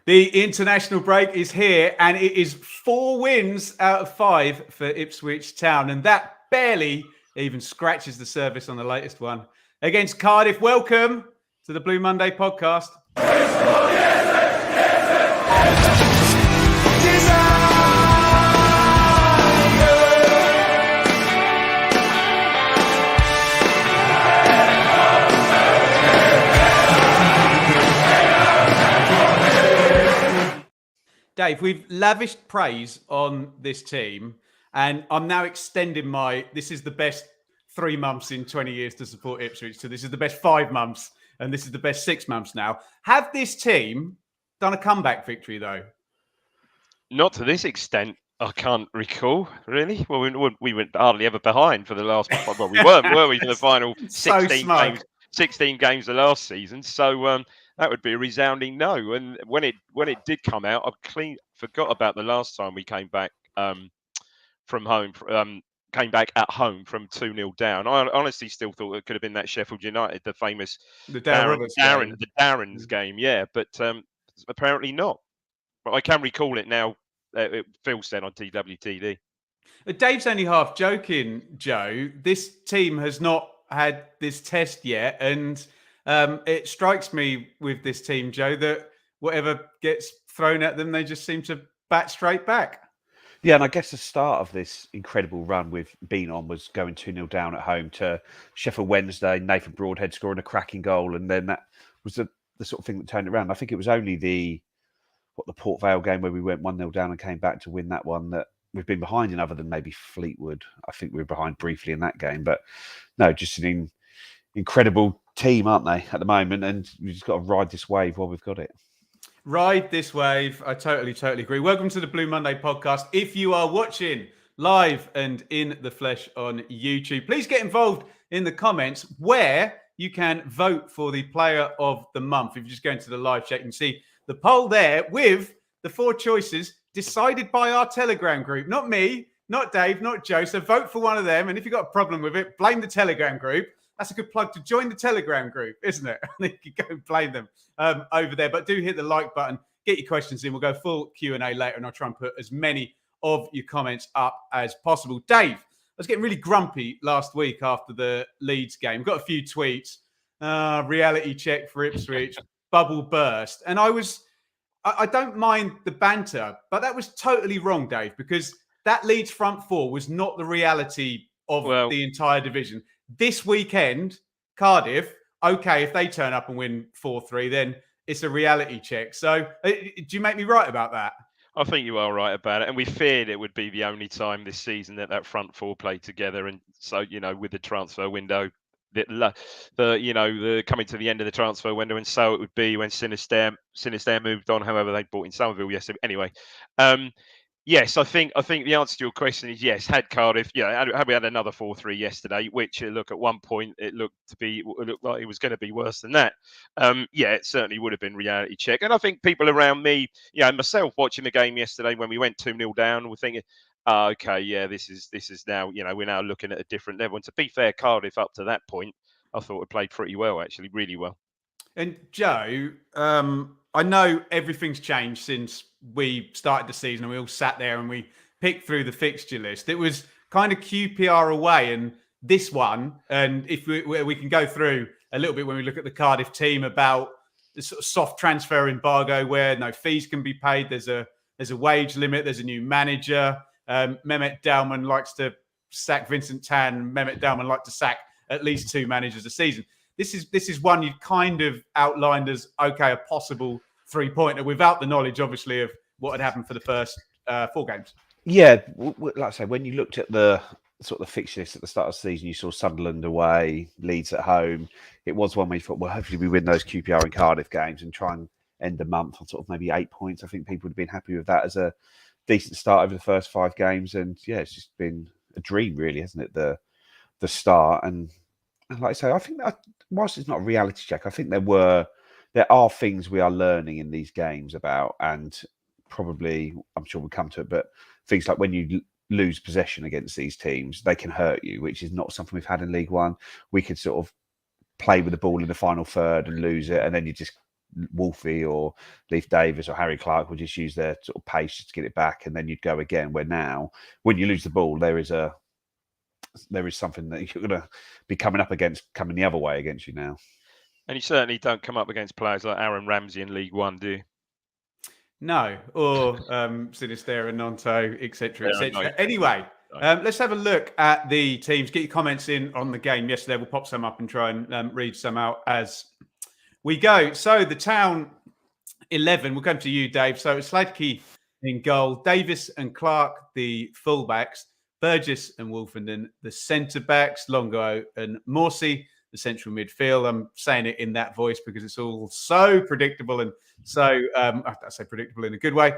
The international break is here, and it is 4 wins out of 5 for Ipswich Town, and that barely even scratches the surface on the latest one against Cardiff. Welcome to the Blue Monday podcast. Dave, we've lavished praise on this team, and I'm now extending this is the best 3 months in 20 years to support Ipswich, so this is the best 5 months, and this is the best 6 months now. Have this team done a comeback victory, though? Not to this extent. I can't recall, really. Well, we went hardly ever behind for the last... Well, we weren't, were we, for the final 16 games of last season? So that would be a resounding no. And when it did come out, I forgot about the last time we came back from home. Came back at home from 2-0 down. I honestly still thought it could have been that Sheffield United, the famous Darren's game. Yeah, but apparently not. But I can recall it now. Phil said on TWTD. Dave's only half joking, Joe. This team has not had this test yet, and it strikes me with this team, Joe, that whatever gets thrown at them, they just seem to bat straight back. Yeah, and I guess the start of this incredible run we've been on was going 2-0 down at home to Sheffield Wednesday, Nathan Broadhead scoring a cracking goal, and then that was the sort of thing that turned it around. I think it was only the Port Vale game where we went 1-0 down and came back to win that one that we've been behind in, other than maybe Fleetwood. I think we were behind briefly in that game. But no, just an incredible team, aren't they, at the moment? And we've just got to ride this wave while we've got it. Ride this wave. I totally agree. Welcome to the Blue Monday podcast. If you are watching live and in the flesh on YouTube, please get involved in the comments where you can vote for the player of the month. If you just go into the live chat, you can see the poll there with the 4 choices decided by our Telegram group. Not me, not Dave, not Joe. So vote for one of them. And if you've got a problem with it, blame the Telegram group. That's a good plug to join the Telegram group, isn't it? I think you can go and blame them over there. But do hit the like button, get your questions in. We'll go full Q&A later, and I'll try and put as many of your comments up as possible. Dave, I was getting really grumpy last week after the Leeds game. Got a few tweets. Reality check for Ipswich. Bubble burst. And I don't mind the banter, but that was totally wrong, Dave, because that Leeds front four was not the reality of the entire division. This weekend, Cardiff, okay, if they turn up and win 4-3, then it's a reality check. So do you make me right about that? I think you are right about it. And we feared it would be the only time this season that front four played together. And so, with the transfer window, the coming to the end of the transfer window, and so it would be when Sinister moved on. However, they bought in Somerville yesterday. Anyway, yes, I think the answer to your question is yes. Had Cardiff, had we had another 4-3 yesterday, which at one point it looked like it was going to be worse than that. It certainly would have been reality check. And I think people around me, myself watching the game yesterday when we went 2-0 down, were thinking, this is now, we're now looking at a different level. And to be fair, Cardiff up to that point, I thought it played pretty well, actually, really well. And Joe, I know everything's changed since we started the season and we all sat there and we picked through the fixture list. It was kind of QPR away, and this one, and if we can go through a little bit when we look at the Cardiff team about the sort of soft transfer embargo where no fees can be paid. There's a wage limit. There's a new manager. Mehmet Dalman likes to sack Vincent Tan. Mehmet Dalman likes to sack at least 2 managers a season. This is one you kind of outlined as, okay, a possible 3-pointer without the knowledge, obviously, of what had happened for the first 4 games. Yeah, like I say, when you looked at the sort of the fixture list at the start of the season, you saw Sunderland away, Leeds at home. It was one where you thought, well, hopefully we win those QPR and Cardiff games and try and end the month on sort of maybe 8 points. I think people would have been happy with that as a decent start over the first 5 games. And yeah, it's just been a dream, really, hasn't it? The start. And like I say, I think that whilst it's not a reality check, I think there are things we are learning in these games about, and probably, I'm sure we'll come to it, but things like when you lose possession against these teams, they can hurt you, which is not something we've had in League One. We could sort of play with the ball in the final third and lose it, and then you just Wolfie or Leif Davis or Harry Clark would just use their sort of pace just to get it back, and then you'd go again. Where now, when you lose the ball, there is something that you're going to be coming up against, coming the other way against you now. And you certainly don't come up against players like Aaron Ramsey in League One, do you? No, or Sinisterra, Nonto, etc., etc. No. Anyway, let's have a look at the teams. Get your comments in on the game yesterday. We'll pop some up and try and read some out as we go. So the Town 11, we'll come to you, Dave. So it's Sladke in goal, Davis and Clark, the fullbacks, Burgess and Wolfenden, the centre-backs, Longo and Morsey, the central midfield. I'm saying it in that voice because it's all so predictable and so, I say predictable in a good way.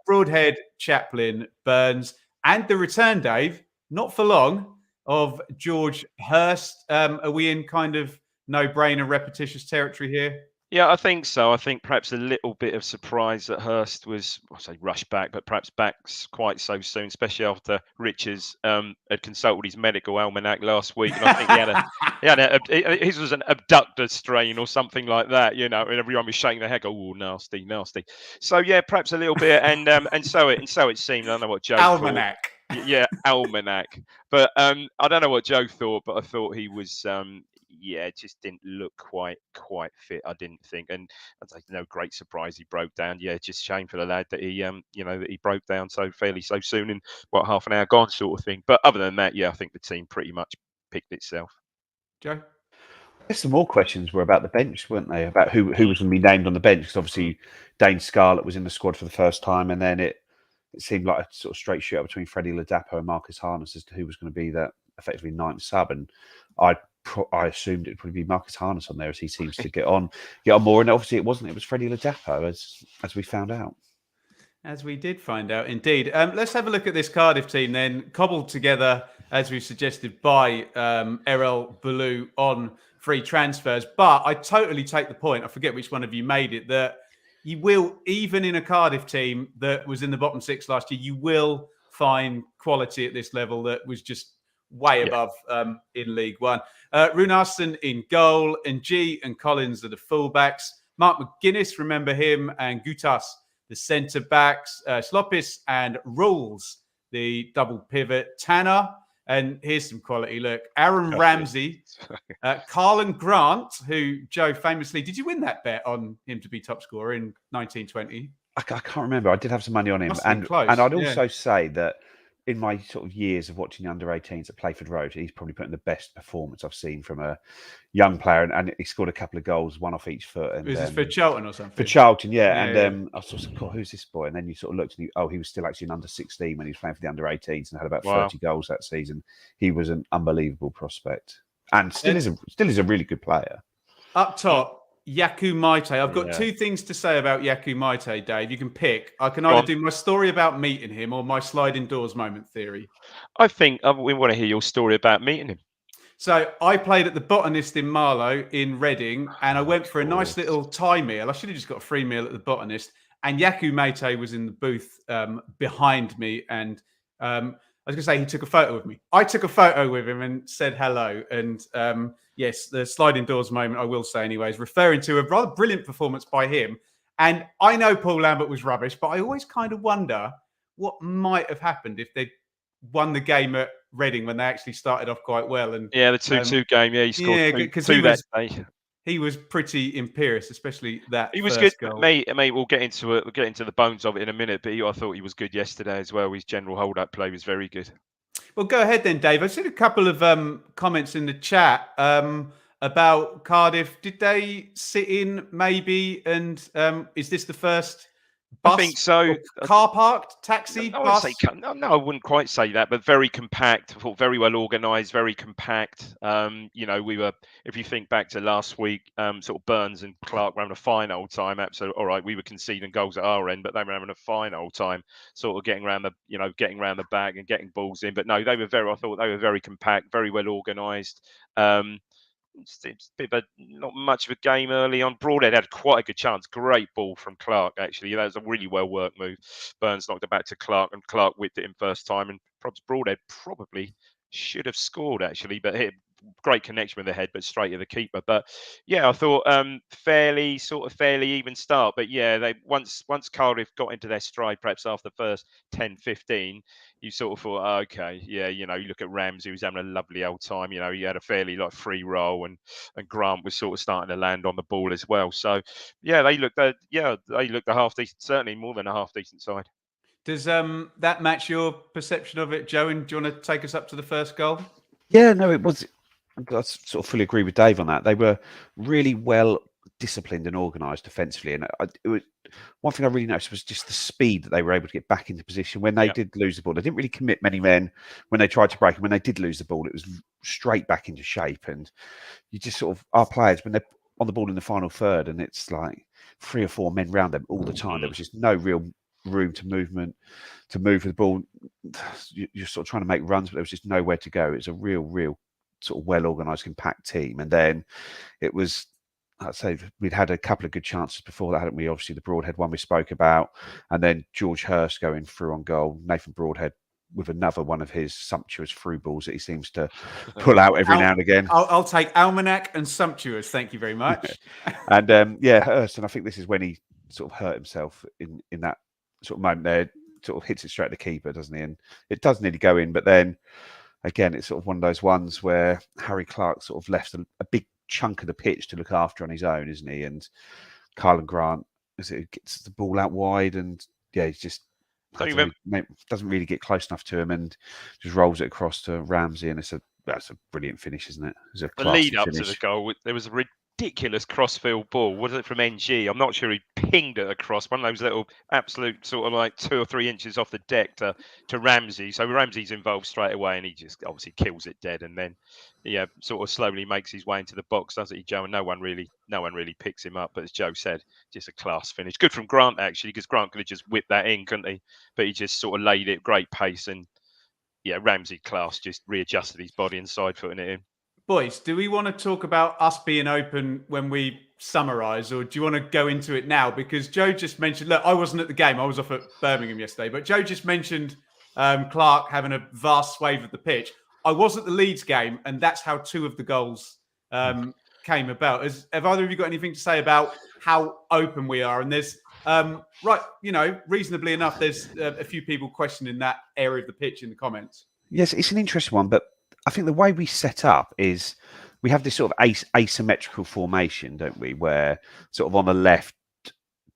Broadhead, Chaplin, Burns, and the return, Dave, not for long, of George Hurst. Are we in kind of no-brainer repetitious territory here? Yeah, I think so. I think perhaps a little bit of surprise that Hurst was, I say rushed back, but perhaps back quite so soon, especially after Richards had consulted his medical almanac last week. And I think his was an abductor strain or something like that, and everyone was shaking their head, oh, nasty, nasty. So yeah, perhaps a little bit, and so it seemed. I don't know what Joe almanac. Thought. Yeah, almanac. But I don't know what Joe thought, but I thought he was. It just didn't look quite fit, I didn't think, and no great surprise he broke down. Yeah, just shame for the lad that he that he broke down so soon in half an hour gone sort of thing. But other than that, yeah, I think the team pretty much picked itself. I Joe? guess some more questions were about the bench, weren't they? About who was going to be named on the bench, because obviously Dane Scarlett was in the squad for the first time, and then it seemed like a sort of straight shootout between Freddie Ladapo and Marcus Harness as to who was going to be that effectively ninth sub, and I assumed it'd probably be Marcus Harness on there, as he seems to get on more. And obviously it wasn't. It was Freddie Ladapo, as we found out. As we did find out, indeed. Let's have a look at this Cardiff team then, cobbled together, as we've suggested, by Errol Ballou on free transfers. But I totally take the point, I forget which one of you made it, that you will, even in a Cardiff team that was in the bottom six last year, you will find quality at this level that was just way above in League One. Runarsson in goal, and G and Collins are the fullbacks. Mark McGuinness, remember him, and Gutas, the centre-backs. Sloppis and Rules, the double pivot. Tanner, and here's some quality. Look, Aaron Ramsey, Carlin Grant, who Joe famously, did you win that bet on him to be top scorer in 1920? I can't remember. I did have some money on him, and I'd also say that in my sort of years of watching the under-18s at Playford Road, he's probably put in the best performance I've seen from a young player, and he scored a couple of goals, one off each foot. And was this for Charlton or something? For Charlton, yeah. I sort of thought, who's this boy? And then you sort of looked, and he was still actually an under-16 when he was playing for the under-18s and had about 30 goals that season. He was an unbelievable prospect, and still is a really good player. Up top, Yaku Maite. I've got two things to say about Yaku Maite, Dave. You can pick. I can either do my story about meeting him or my sliding doors moment theory. I think we want to hear your story about meeting him. So I played at the Botanist in Marlow in Reading, and I went for a nice little Thai meal. I should have just got a free meal at the Botanist. And Yaku Maite was in the booth behind me, and I was going to say he took a photo with me. I took a photo with him and said hello. And yes, the sliding doors moment, I will say anyways, referring to a rather brilliant performance by him. And I know Paul Lambert was rubbish, but I always kind of wonder what might have happened if they'd won the game at Reading when they actually started off quite well. And the 2-2 game, he scored two that day. He was pretty imperious, especially that. He was first good, goal. mate. We'll get into it. We'll get into the bones of it in a minute. But I thought he was good yesterday as well. His general hold-up play was very good. Well, go ahead then, Dave. I've seen a couple of comments in the chat about Cardiff. Did they sit in maybe? And is this the first bus? I think so. Car parked, taxi, bus? No, I wouldn't quite say that, but very compact. I thought very well organised, very compact. We were, if you think back to last week, sort of Burns and Clark were having a fine old time. Absolutely, all right. We were conceding goals at our end, but they were having a fine old time, sort of getting around the back and getting balls in. But no, I thought they were very compact, very well organised. It's a bit of not much of a game early on. Broadhead had quite a good chance. Great ball from Clark, actually. That was a really well worked move. Burns knocked it back to Clark, and Clark whipped it in first time. And Broadhead probably should have scored, actually. But great connection with the head, but straight at the keeper. But yeah, I thought fairly even start. But yeah, they once Cardiff got into their stride, perhaps after the first 10, 15, you sort of thought, okay, yeah, you look at Ramsey, who's having a lovely old time. He had a fairly free roll, and Grant was sort of starting to land on the ball as well. So yeah, they looked a half decent, certainly more than a half decent side. Does that match your perception of it, Joe? And do you want to take us up to the first goal? Yeah, no, it was. I sort of fully agree with Dave on that. They were really well disciplined and organised defensively, and it was one thing I really noticed was just the speed that they were able to get back into position when they did lose the ball. They didn't really commit many men when they tried to break, and when they did lose the ball, it was straight back into shape. And you just sort of, our players, when they're on the ball in the final third, and it's like 3 or 4 men around them all the time, there was just no real room to move with the ball. You're sort of trying to make runs, but there was just nowhere to go. It was a real sort of well organised, compact team. And then it was, I'd say, we'd had a couple of good chances before that, hadn't we? Obviously the Broadhead one we spoke about, and then George Hurst going through on goal, Nathan Broadhead with another one of his sumptuous through balls that he seems to pull out every now and again. I'll take almanac and sumptuous, thank you very much. And Hurst, and I think this is when he sort of hurt himself in that sort of moment there, sort of hits it straight at the keeper, doesn't he? And it does nearly go in, but then again, it's sort of one of those ones where Harry Clark sort of left a big chunk of the pitch to look after on his own, isn't he? And Carlin Grant gets the ball out wide, and yeah, he's just doesn't really get close enough to him, and just rolls it across to Ramsey, and that's a brilliant finish, isn't it? It's a the lead up to the goal, there was a ridiculous crossfield ball. Was it from NG? I'm not sure. He pinged it across, one of those little absolute sort of 2 or 3 inches off the deck to Ramsey. So Ramsey's involved straight away, and he just obviously kills it dead, and then sort of slowly makes his way into the box, doesn't he, Joe? And no one really picks him up. But as Joe said, just a class finish. Good from Grant, actually, because Grant could have just whipped that in, couldn't he? But he just sort of laid it, great pace, and Ramsey class, just readjusted his body and side footing it in. Boys, do we want to talk about us being open when we summarise, or do you want to go into it now? Because Joe just mentioned, look, I wasn't at the game. I was off at Birmingham yesterday. But Joe just mentioned Clark having a vast swathe of the pitch. I was at the Leeds game, and that's how 2 of the goals came about. Have either of you got anything to say about how open we are? And there's, reasonably enough, there's a few people questioning that area of the pitch in the comments. Yes, it's an interesting one, but I think the way we set up is we have this sort of asymmetrical formation, don't we? Where sort of on the left,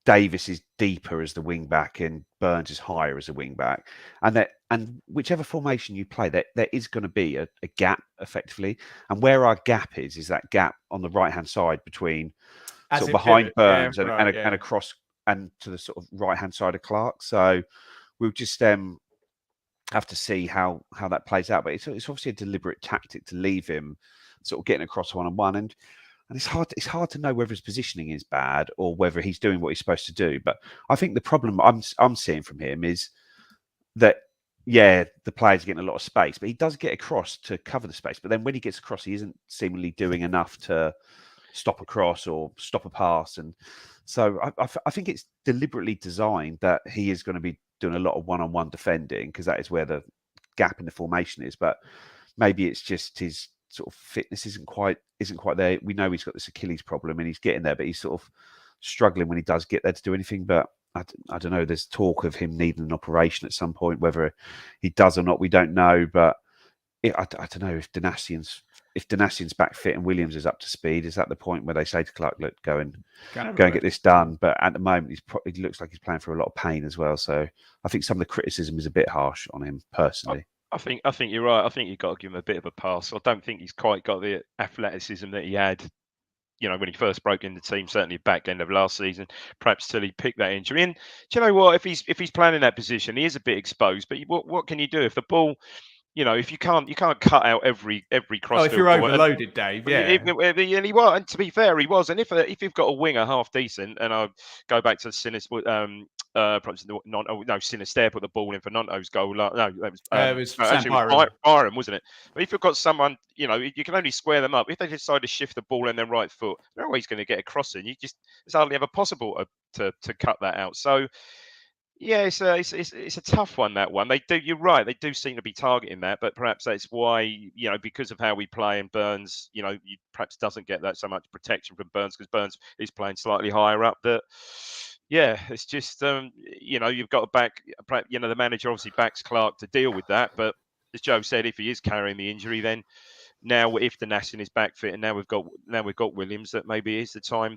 Davis is deeper as the wing back and Burns is higher as a wing back, and whichever formation you play, there is going to be a gap effectively, and where our gap is that gap on the right hand side between sort of behind Burns and across and to the sort of right hand side of Clark. So we'll just have to see how that plays out, but it's obviously a deliberate tactic to leave him sort of getting across one-on-one, and it's hard to know whether his positioning is bad or whether he's doing what he's supposed to do. But I think the problem I'm seeing from him is that the player's getting a lot of space, but he does get across to cover the space, but then when he gets across, he isn't seemingly doing enough to stop a cross or stop a pass. And so I think it's deliberately designed that he is going to be doing a lot of one-on-one defending, because that is where the gap in the formation is. But maybe it's just his sort of fitness isn't quite there. We know he's got this Achilles problem and he's getting there, but he's sort of struggling when he does get there to do anything. But I don't know, there's talk of him needing an operation at some point. Whether he does or not, we don't know. But I don't know if Danassian's back fit and Williams is up to speed. Is that the point where they say to Clark, look, go and get this done? But at the moment, he looks like he's playing for a lot of pain as well. So I think some of the criticism is a bit harsh on him personally. I think you're right. I think you've got to give him a bit of a pass. I don't think he's quite got the athleticism that he had, when he first broke in the team, certainly back end of last season, perhaps till he picked that injury. And do you know what? If he's playing in that position, he is a bit exposed. But what can you do if the ball? If you can't cut out every cross. Oh, if you're overloaded, Dave, yeah. And he was, and to be fair, he was. And if you've got a winger half decent, and I'll go back to Sinisterre put the ball in for Nanto's goal. It was Byron, wasn't it? But if you've got someone, you can only square them up. If they decide to shift the ball in their right foot, they're always going to get a crossing. It's hardly ever possible to cut that out. So. Yeah, it's a tough one, that one. You're right. They do seem to be targeting that, but perhaps that's why, because of how we play, and Burns, perhaps doesn't get that so much protection from Burns, because Burns is playing slightly higher up. That, yeah, it's just you've got to back. The manager obviously backs Clark to deal with that, but as Joe said, if he is carrying the injury, then now if the Nassin is back fit, and now we've got Williams, that maybe is the time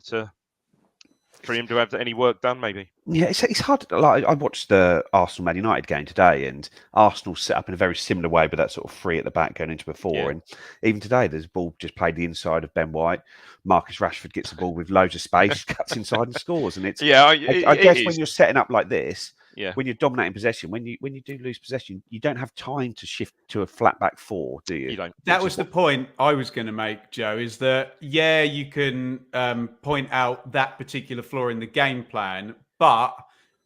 for him to have any work done, maybe. Yeah, it's hard. Like, I watched the Arsenal Man United game today, and Arsenal set up in a very similar way, with that sort of three at the back going into a four. Yeah. And even today, there's a ball just played the inside of Ben White. Marcus Rashford gets the ball with loads of space, cuts inside and scores. And it's I guess when you're setting up like this, when you're dominating possession, when you do lose possession, you don't have time to shift to a flat back four, do you? You don't. That was the point I was going to make, Joe, is that, you can point out that particular flaw in the game plan, but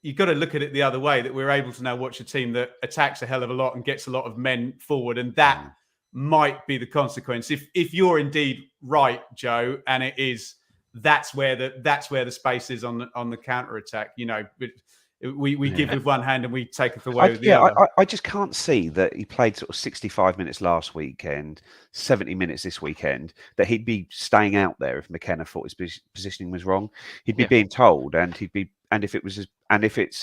you've got to look at it the other way, that we're able to now watch a team that attacks a hell of a lot and gets a lot of men forward, and that might be the consequence. If you're indeed right, Joe, and it is, that's where the space is on the counter attack. We give with one hand and we take it away with the other. I just can't see that he played sort of 65 minutes last weekend, 70 minutes this weekend, that he'd be staying out there if McKenna thought his positioning was wrong. He'd be being told, and if it's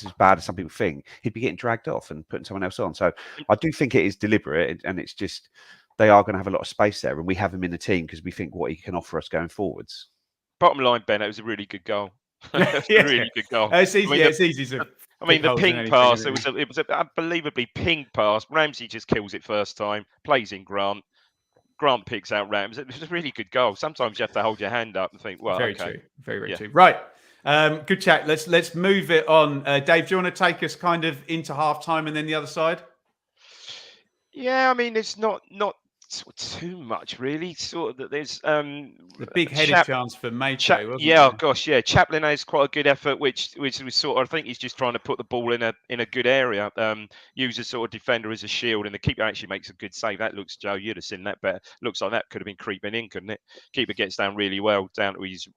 as bad as some people think, he'd be getting dragged off and putting someone else on. So I do think it is deliberate, and it's just they are going to have a lot of space there, and we have him in the team because we think what he can offer us going forwards. Bottom line, Ben, it was a really good goal. Really good goal. It's easy. It's easy to. I mean, the ping pass. It was an unbelievably ping pass. Ramsey just kills it first time. Plays in Grant. Grant picks out Rams. It was a really good goal. Sometimes you have to hold your hand up and think, well, very okay. true. Very true. Right. Good chat. Let's move it on. Dave, do you want to take us kind of into half time and then the other side? Yeah, I mean, it's not too much, really. Sort of that there's the big headed chance for Macho, wasn't yeah, there? gosh, yeah. Chaplin has quite a good effort, which was sort of, I think he's just trying to put the ball in a good area. Use a sort of defender as a shield, and the keeper actually makes a good save. That looks, Joe, you'd have seen that better. Looks like that could have been creeping in, couldn't it? Keeper gets down really well, down to his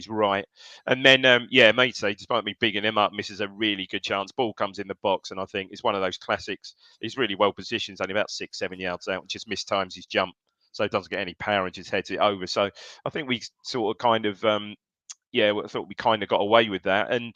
right, and then Macho, despite me bigging him up, misses a really good chance. Ball comes in the box, and I think it's one of those classics. He's really well positioned, only about 6-7 yards out, and just mistimes his jump, so it doesn't get any power and just heads it over. So I think we sort of kind of I thought we kind of got away with that, and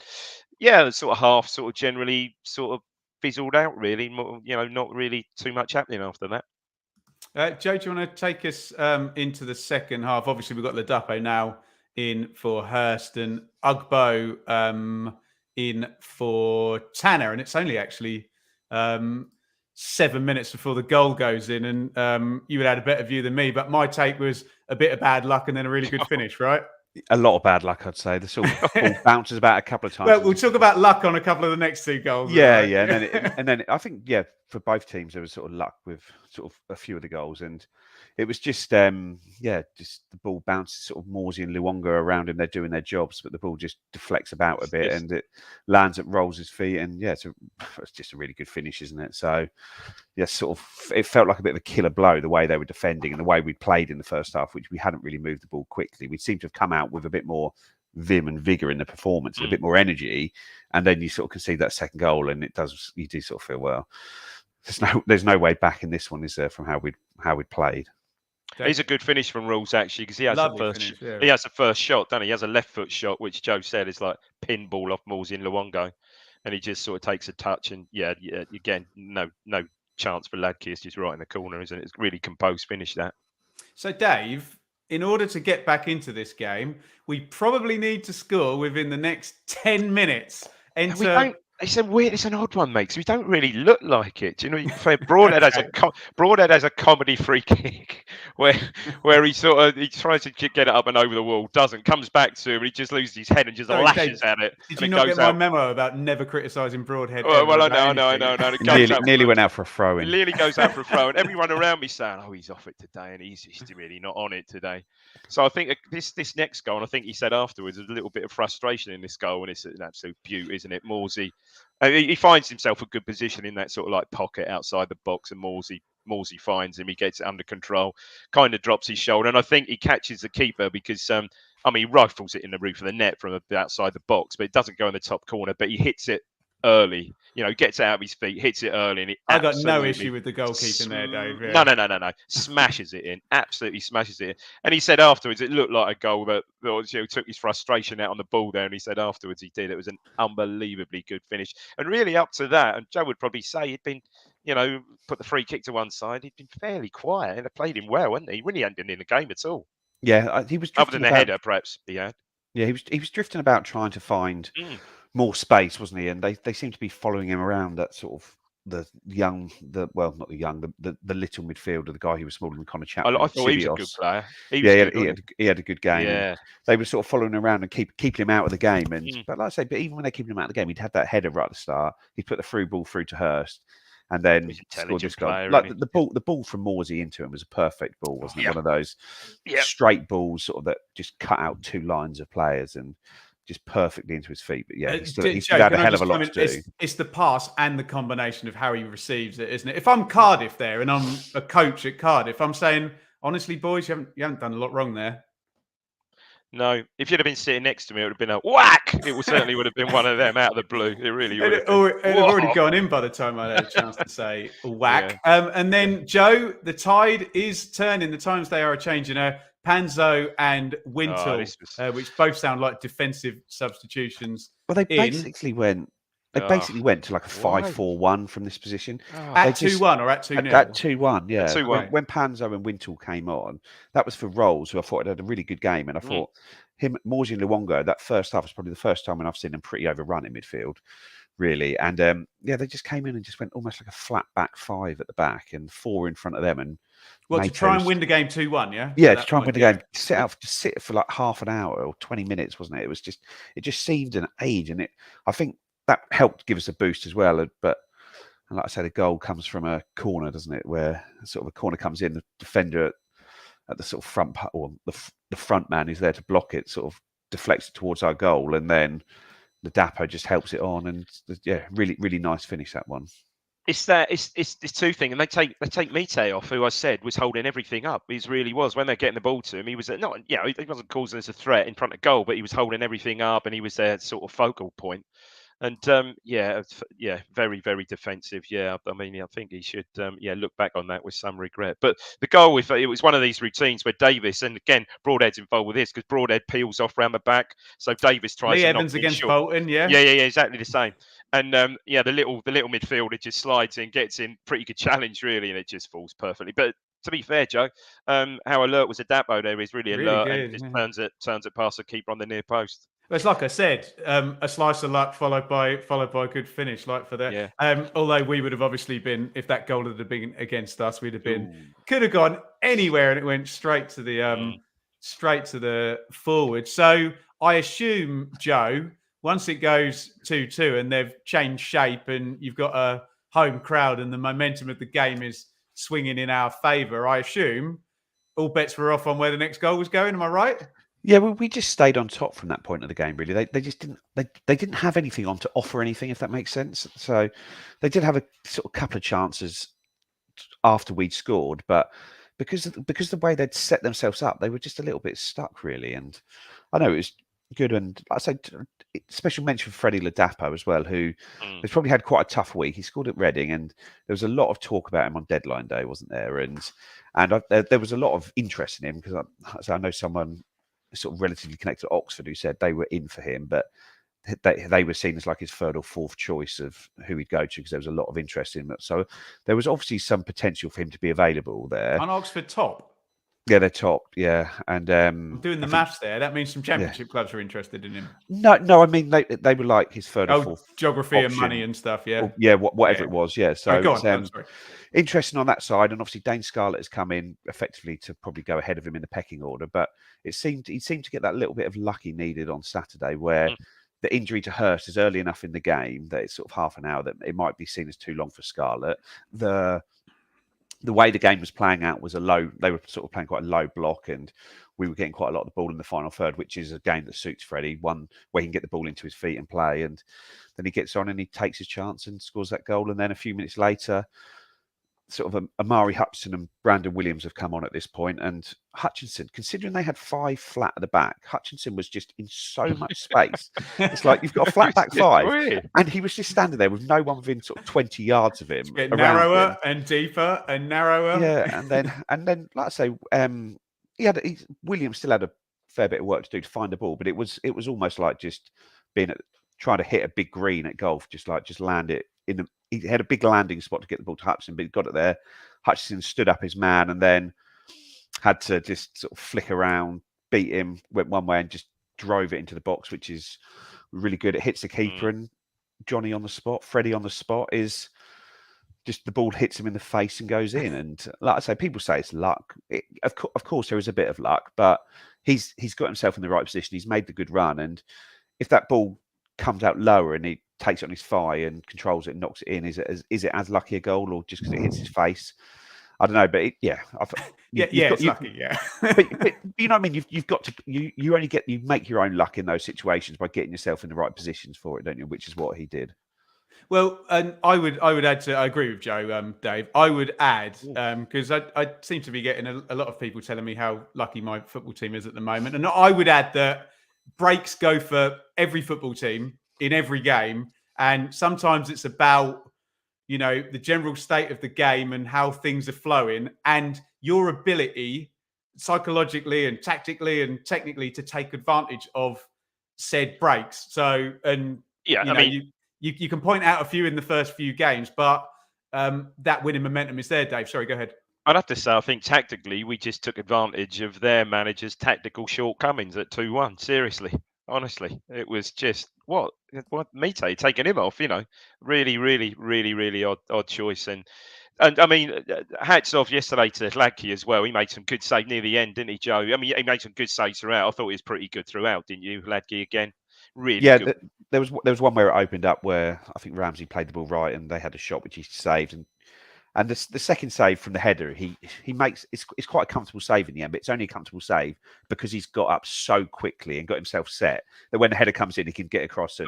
the sort of half sort of generally sort of fizzled out, really. Not really too much happening after that. Joe, do you want to take us into the second half? Obviously, we've got Ladapo now in for Hurst and Ugbo in for Tanner, and it's only actually 7 minutes before the goal goes in, and you would have had a better view than me, but my take was a bit of bad luck and then a really good finish, right? A lot of bad luck, I'd say. The sort of ball bounces about a couple of times. Well, we'll talk about luck on a couple of the next two goals. Yeah, right? and then I think for both teams there was sort of luck with sort of a few of the goals, and it was just just the ball bounces sort of Morsey and Luonga around him. They're doing their jobs, but the ball just deflects about a bit and it lands at Rolls' feet, and it's just a really good finish, isn't it? So sort of it felt like a bit of a killer blow, the way they were defending and the way we'd played in the first half, which we hadn't really moved the ball quickly. We seemed to have come out with a bit more vim and vigor in the performance and a bit more energy, and then you sort of concede that second goal, and you do sort of feel, well, there's no way back in this one, is there, from how we'd played. It's a good finish from Rules, actually, because he has he has the first shot, doesn't he? He has a left foot shot, which Joe said is like pinball off Morsey and Luongo, and he just sort of takes a touch, and again, no chance for Ladke. It's just right in the corner, isn't it? It's really composed finish, that. So Dave, in order to get back into this game, we probably need to score within the next 10 minutes. It's a weird, it's an odd one, mate, because we don't really look like it. Do you know, Broadhead has a comedy free kick where he tries to get it up and over the wall, doesn't, comes back to him, he just loses his head and just lashes at it. Did you not get my memo about never criticising Broadhead? Well, I know. Nearly went out for a throw in. Nearly goes out for a throw, and everyone around me saying, "Oh, he's off it today," and he's just really not on it today. So I think this next goal, and I think he said afterwards, there's a little bit of frustration in this goal, and it's an absolute beaut, isn't it? Morsey. He finds himself a good position in that sort of like pocket outside the box, and Morsey finds him. He gets it under control, kind of drops his shoulder, and I think he catches the keeper because he rifles it in the roof of the net from outside the box, but it doesn't go in the top corner. But he hits it early. Gets out of his feet, hits it early, and it I got no absolutely issue with the goalkeeping there, Dave. No. Smashes it in. Absolutely smashes it in. And he said afterwards, it looked like a goal that took his frustration out on the ball there. And he said afterwards he did. It was an unbelievably good finish. And really up to that, and Joe would probably say he'd been, put the free kick to one side. He'd been fairly quiet and they played him well, hadn't he? He really hadn't been in the game at all. Yeah, he was Other drifting than the about. header, perhaps he had. Yeah, he was drifting about trying to find more space, wasn't he? And they seem to be following him around, that sort of the not the young, the little midfielder, the guy who was smaller than Connor Chapman. I thought he was a good player. He had a good game. Yeah. And they were sort of following him around and keeping him out of the game. And but like I say, but even when they keep him out of the game, he'd had that header right at the start. He'd put the through ball through to Hurst. And then scored this goal. Like the ball from Morsey into him was a perfect ball, wasn't it? One of those straight balls, sort of that just cut out two lines of players and just perfectly into his feet. But yeah, he still had a hell of a lot to do. It's the pass and the combination of how he receives it, isn't it? If I'm Cardiff there and I'm a coach at Cardiff, I'm saying, honestly, boys, you haven't done a lot wrong there. No, if you'd have been sitting next to me, it would have been a whack. It certainly would have been one of them out of the blue. It really would have been. It had already gone in by the time I had a chance to say whack. Yeah. And then, Joe, the tide is turning. The times they are changing. Panzo and Wintle, which both sound like defensive substitutions. Well, they basically went. They basically went to like a 5-4-1 from this position. At 2-1 or at 2-0? At 2-1, yeah. 2-1. When Panzo and Wintle came on, that was for Rolls, who I thought had a really good game. And I thought Morsey and Luongo, that first half was probably the first time when I've seen them pretty overrun in midfield, really. And they just came in and just went almost like a flat back five at the back and four in front of them. And to try and win the game 2-1, yeah? Yeah, to try and win the game. Sit for like half an hour or 20 minutes, wasn't it? It just seemed an age. And I think that helped give us a boost as well. But like I said, the goal comes from a corner, doesn't it? Where sort of a corner comes in, the defender at the sort of front, or the front man who's there to block it, sort of deflects it towards our goal, and then Ladapo just helps it on. And really, really nice finish, that one. It's this two thing, and they take Mite off, who I said was holding everything up. He really was. When they're getting the ball to him, he was he wasn't causing us a threat in front of goal, but he was holding everything up, and he was their sort of focal point. And very, very defensive. Yeah, I mean, I think he should look back on that with some regret. But the goal, if it was one of these routines where Davis, and again Broadhead's involved with this because Broadhead peels off round the back, so Davis tries. Lee to Evans against short. Bolton, yeah, exactly the same. And the little midfielder just slides in, gets in, pretty good challenge really, and it just falls perfectly. But to be fair, Joe, how alert was Ladapo there? He's really alert and just turns it past the keeper on the near post. It's like I said, a slice of luck followed by a good finish, like for that. Yeah. Although we would have obviously been, if that goal had been against us, we'd have been could have gone anywhere, and it went straight to the forward. So I assume, Joe, once it goes 2-2 and they've changed shape and you've got a home crowd and the momentum of the game is swinging in our favour, I assume all bets were off on where the next goal was going. Am I right? Yeah, well, we just stayed on top from that point of the game. Really, they just didn't they didn't have anything on to offer anything, if that makes sense. So they did have a sort of couple of chances after we'd scored, but because the way they'd set themselves up, they were just a little bit stuck, really. And I know it was good, and like I said, special mention for Freddie Ladapo as well, who has probably had quite a tough week. He scored at Reading, and there was a lot of talk about him on deadline day, wasn't there? And there was a lot of interest in him because I know someone sort of relatively connected to Oxford who said they were in for him, but they were seen as like his third or fourth choice of who he'd go to because there was a lot of interest in him. So there was obviously some potential for him to be available there. On Oxford top? Yeah, they're top, yeah. And I'm doing the maths there. That means some championship clubs are interested in him. No, I mean they were like his third or fourth geography option. And money and stuff, yeah. Or, yeah, whatever it was, yeah. So go on. Sorry. Interesting on that side, and obviously Dane Scarlett has come in effectively to probably go ahead of him in the pecking order, but he seemed to get that little bit of luck he needed on Saturday, where the injury to Hurst is early enough in the game that it's sort of half an hour that it might be seen as too long for Scarlett. The way the game was playing out was they were sort of playing quite a low block, and we were getting quite a lot of the ball in the final third, which is a game that suits Freddie, one where he can get the ball into his feet and play. And then he gets on and he takes his chance and scores that goal. And then a few minutes later, sort of Amari Hutchinson and Brandon Williams have come on at this point, and Hutchinson, considering they had 5 flat at the back, Hutchinson was just in so much space. It's like you've got a flat back 5, and he was just standing there with no one within sort of 20 yards of him. Get narrower and deeper and narrower. Yeah, and then like I say, Williams still had a fair bit of work to do to find the ball, but it was almost like just trying to hit a big green at golf, just land it in the. He had a big landing spot to get the ball to Hutchinson, but he got it there. Hutchinson stood up his man and then had to just sort of flick around, beat him, went one way and just drove it into the box, which is really good. It hits the keeper and Freddie on the spot is just the ball hits him in the face and goes in. And like I say, people say it's luck. Of course, there is a bit of luck, but he's got himself in the right position. He's made the good run. And if that ball comes out lower and he takes it on his thigh and controls it and knocks it in, is it as lucky a goal or just because it hits his face? I don't know, but it's lucky, yeah. but you know what I mean. You've got to you make your own luck in those situations by getting yourself in the right positions for it, don't you? Which is what he did. Well, and I would add to. I agree with Joe, Dave. I would add because I seem to be getting a lot of people telling me how lucky my football team is at the moment, and I would add that breaks go for every football team in every game, and sometimes it's about the general state of the game and how things are flowing, and your ability psychologically and tactically and technically to take advantage of said breaks. So, and you can point out a few in the first few games, but that winning momentum is there. Dave, sorry, go ahead. I'd have to say, I think tactically we just took advantage of their manager's tactical shortcomings at 2-1. Seriously. Honestly, it was just what Mite taking him off, really, really, really, really odd choice. And I mean, hats off yesterday to Ladke as well. He made some good saves near the end, didn't he, Joe? I mean, he made some good saves throughout. I thought he was pretty good throughout, didn't you, Ladke? Again, really. Yeah, good. There was one where it opened up where I think Ramsey played the ball right and they had a shot which he saved, and the second save from the header, he makes it's quite a comfortable save in the end, but it's only a comfortable save because he's got up so quickly and got himself set that when the header comes in, he can get across and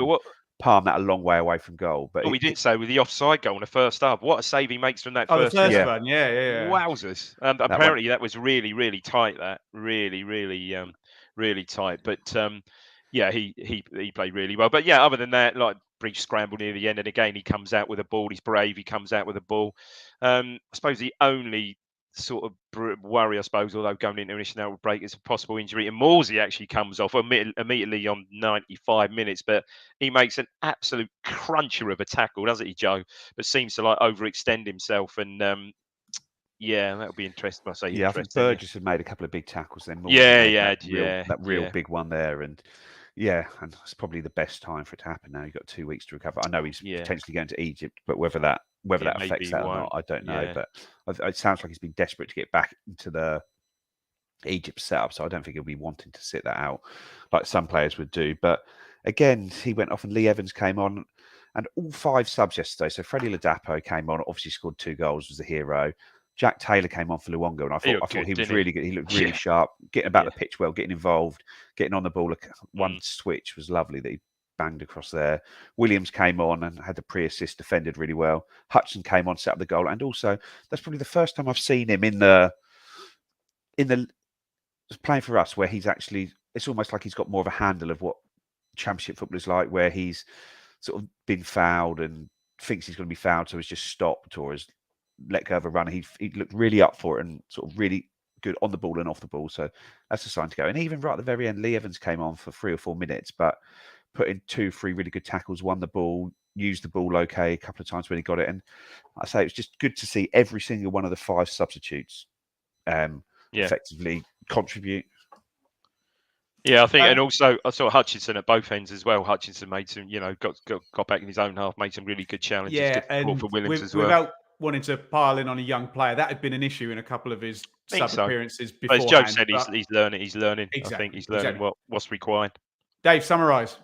palm that a long way away from goal. But we didn't say with the offside goal in the first half, what a save he makes from that first one. Yeah. Wowzers! Apparently that was really, really tight. That really, really, really tight. But he played really well. But yeah, other than that, like brief scramble near the end, and again he comes out with a ball. He's brave. He comes out with a ball. I suppose the only sort of worry, I suppose, although going into an initial break, is a possible injury. And Morsey actually comes off immediately on 95 minutes, but he makes an absolute cruncher of a tackle, doesn't he, Joe? But seems to overextend himself, and that'll be interesting. I say, I think Burgess had made a couple of big tackles then. That real big one there, and. Yeah, and it's probably the best time for it to happen now. You've got 2 weeks to recover. I know he's potentially going to Egypt, but whether that affects that or not, I don't know. Yeah. But it sounds like he's been desperate to get back into the Egypt setup, so I don't think he'll be wanting to sit that out like some players would do. But again, he went off and Lee Evans came on, and all 5 subs yesterday. So Freddie Ladapo came on, obviously scored 2 goals, was the hero. Jack Taylor came on for Luongo, and I thought he was really good. He looked really sharp, getting about the pitch well, getting involved, getting on the ball. One switch was lovely that he banged across there. Williams came on and had the pre-assist, defended really well. Hutchinson came on, set up the goal, and also that's probably the first time I've seen him in the playing for us where he's actually. It's almost like he's got more of a handle of what Championship football is like, where he's sort of been fouled and thinks he's going to be fouled, so he's just stopped or has let go of a run. He looked really up for it and sort of really good on the ball and off the ball. So that's a sign to go. And even right at the very end, Lee Evans came on for 3 or 4 minutes, but put in 2-3 really good tackles, won the ball, used the ball okay a couple of times when he got it. And I say it's just good to see every single one of the 5 substitutes effectively contribute. Yeah, I think, and also I saw Hutchinson at both ends as well. Hutchinson made some, got back in his own half, made some really good challenges. Yeah, and for Williams as well. Without wanting to pile in on a young player, that had been an issue in a couple of his sub appearances before. As Joe said, he's learning. Exactly, I think he's learning what's required. Dave, summarise.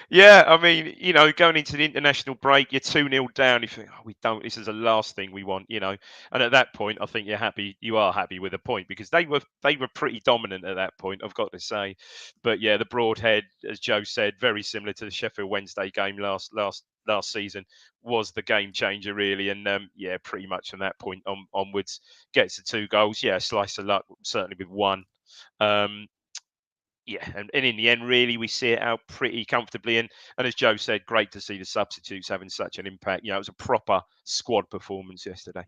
Yeah, I mean, going into the international break, you're 2-0 down. You think, we don't. This is the last thing we want, And at that point, I think you are happy with a point because they were pretty dominant at that point, I've got to say. But yeah, the Broadhead, as Joe said, very similar to the Sheffield Wednesday game last season, was the game changer really. And yeah, pretty much from that point onwards, gets the 2 goals. Yeah, slice of luck, certainly with one. Yeah, and in the end, really, we see it out pretty comfortably. And as Joe said, great to see the substitutes having such an impact. It was a proper squad performance yesterday.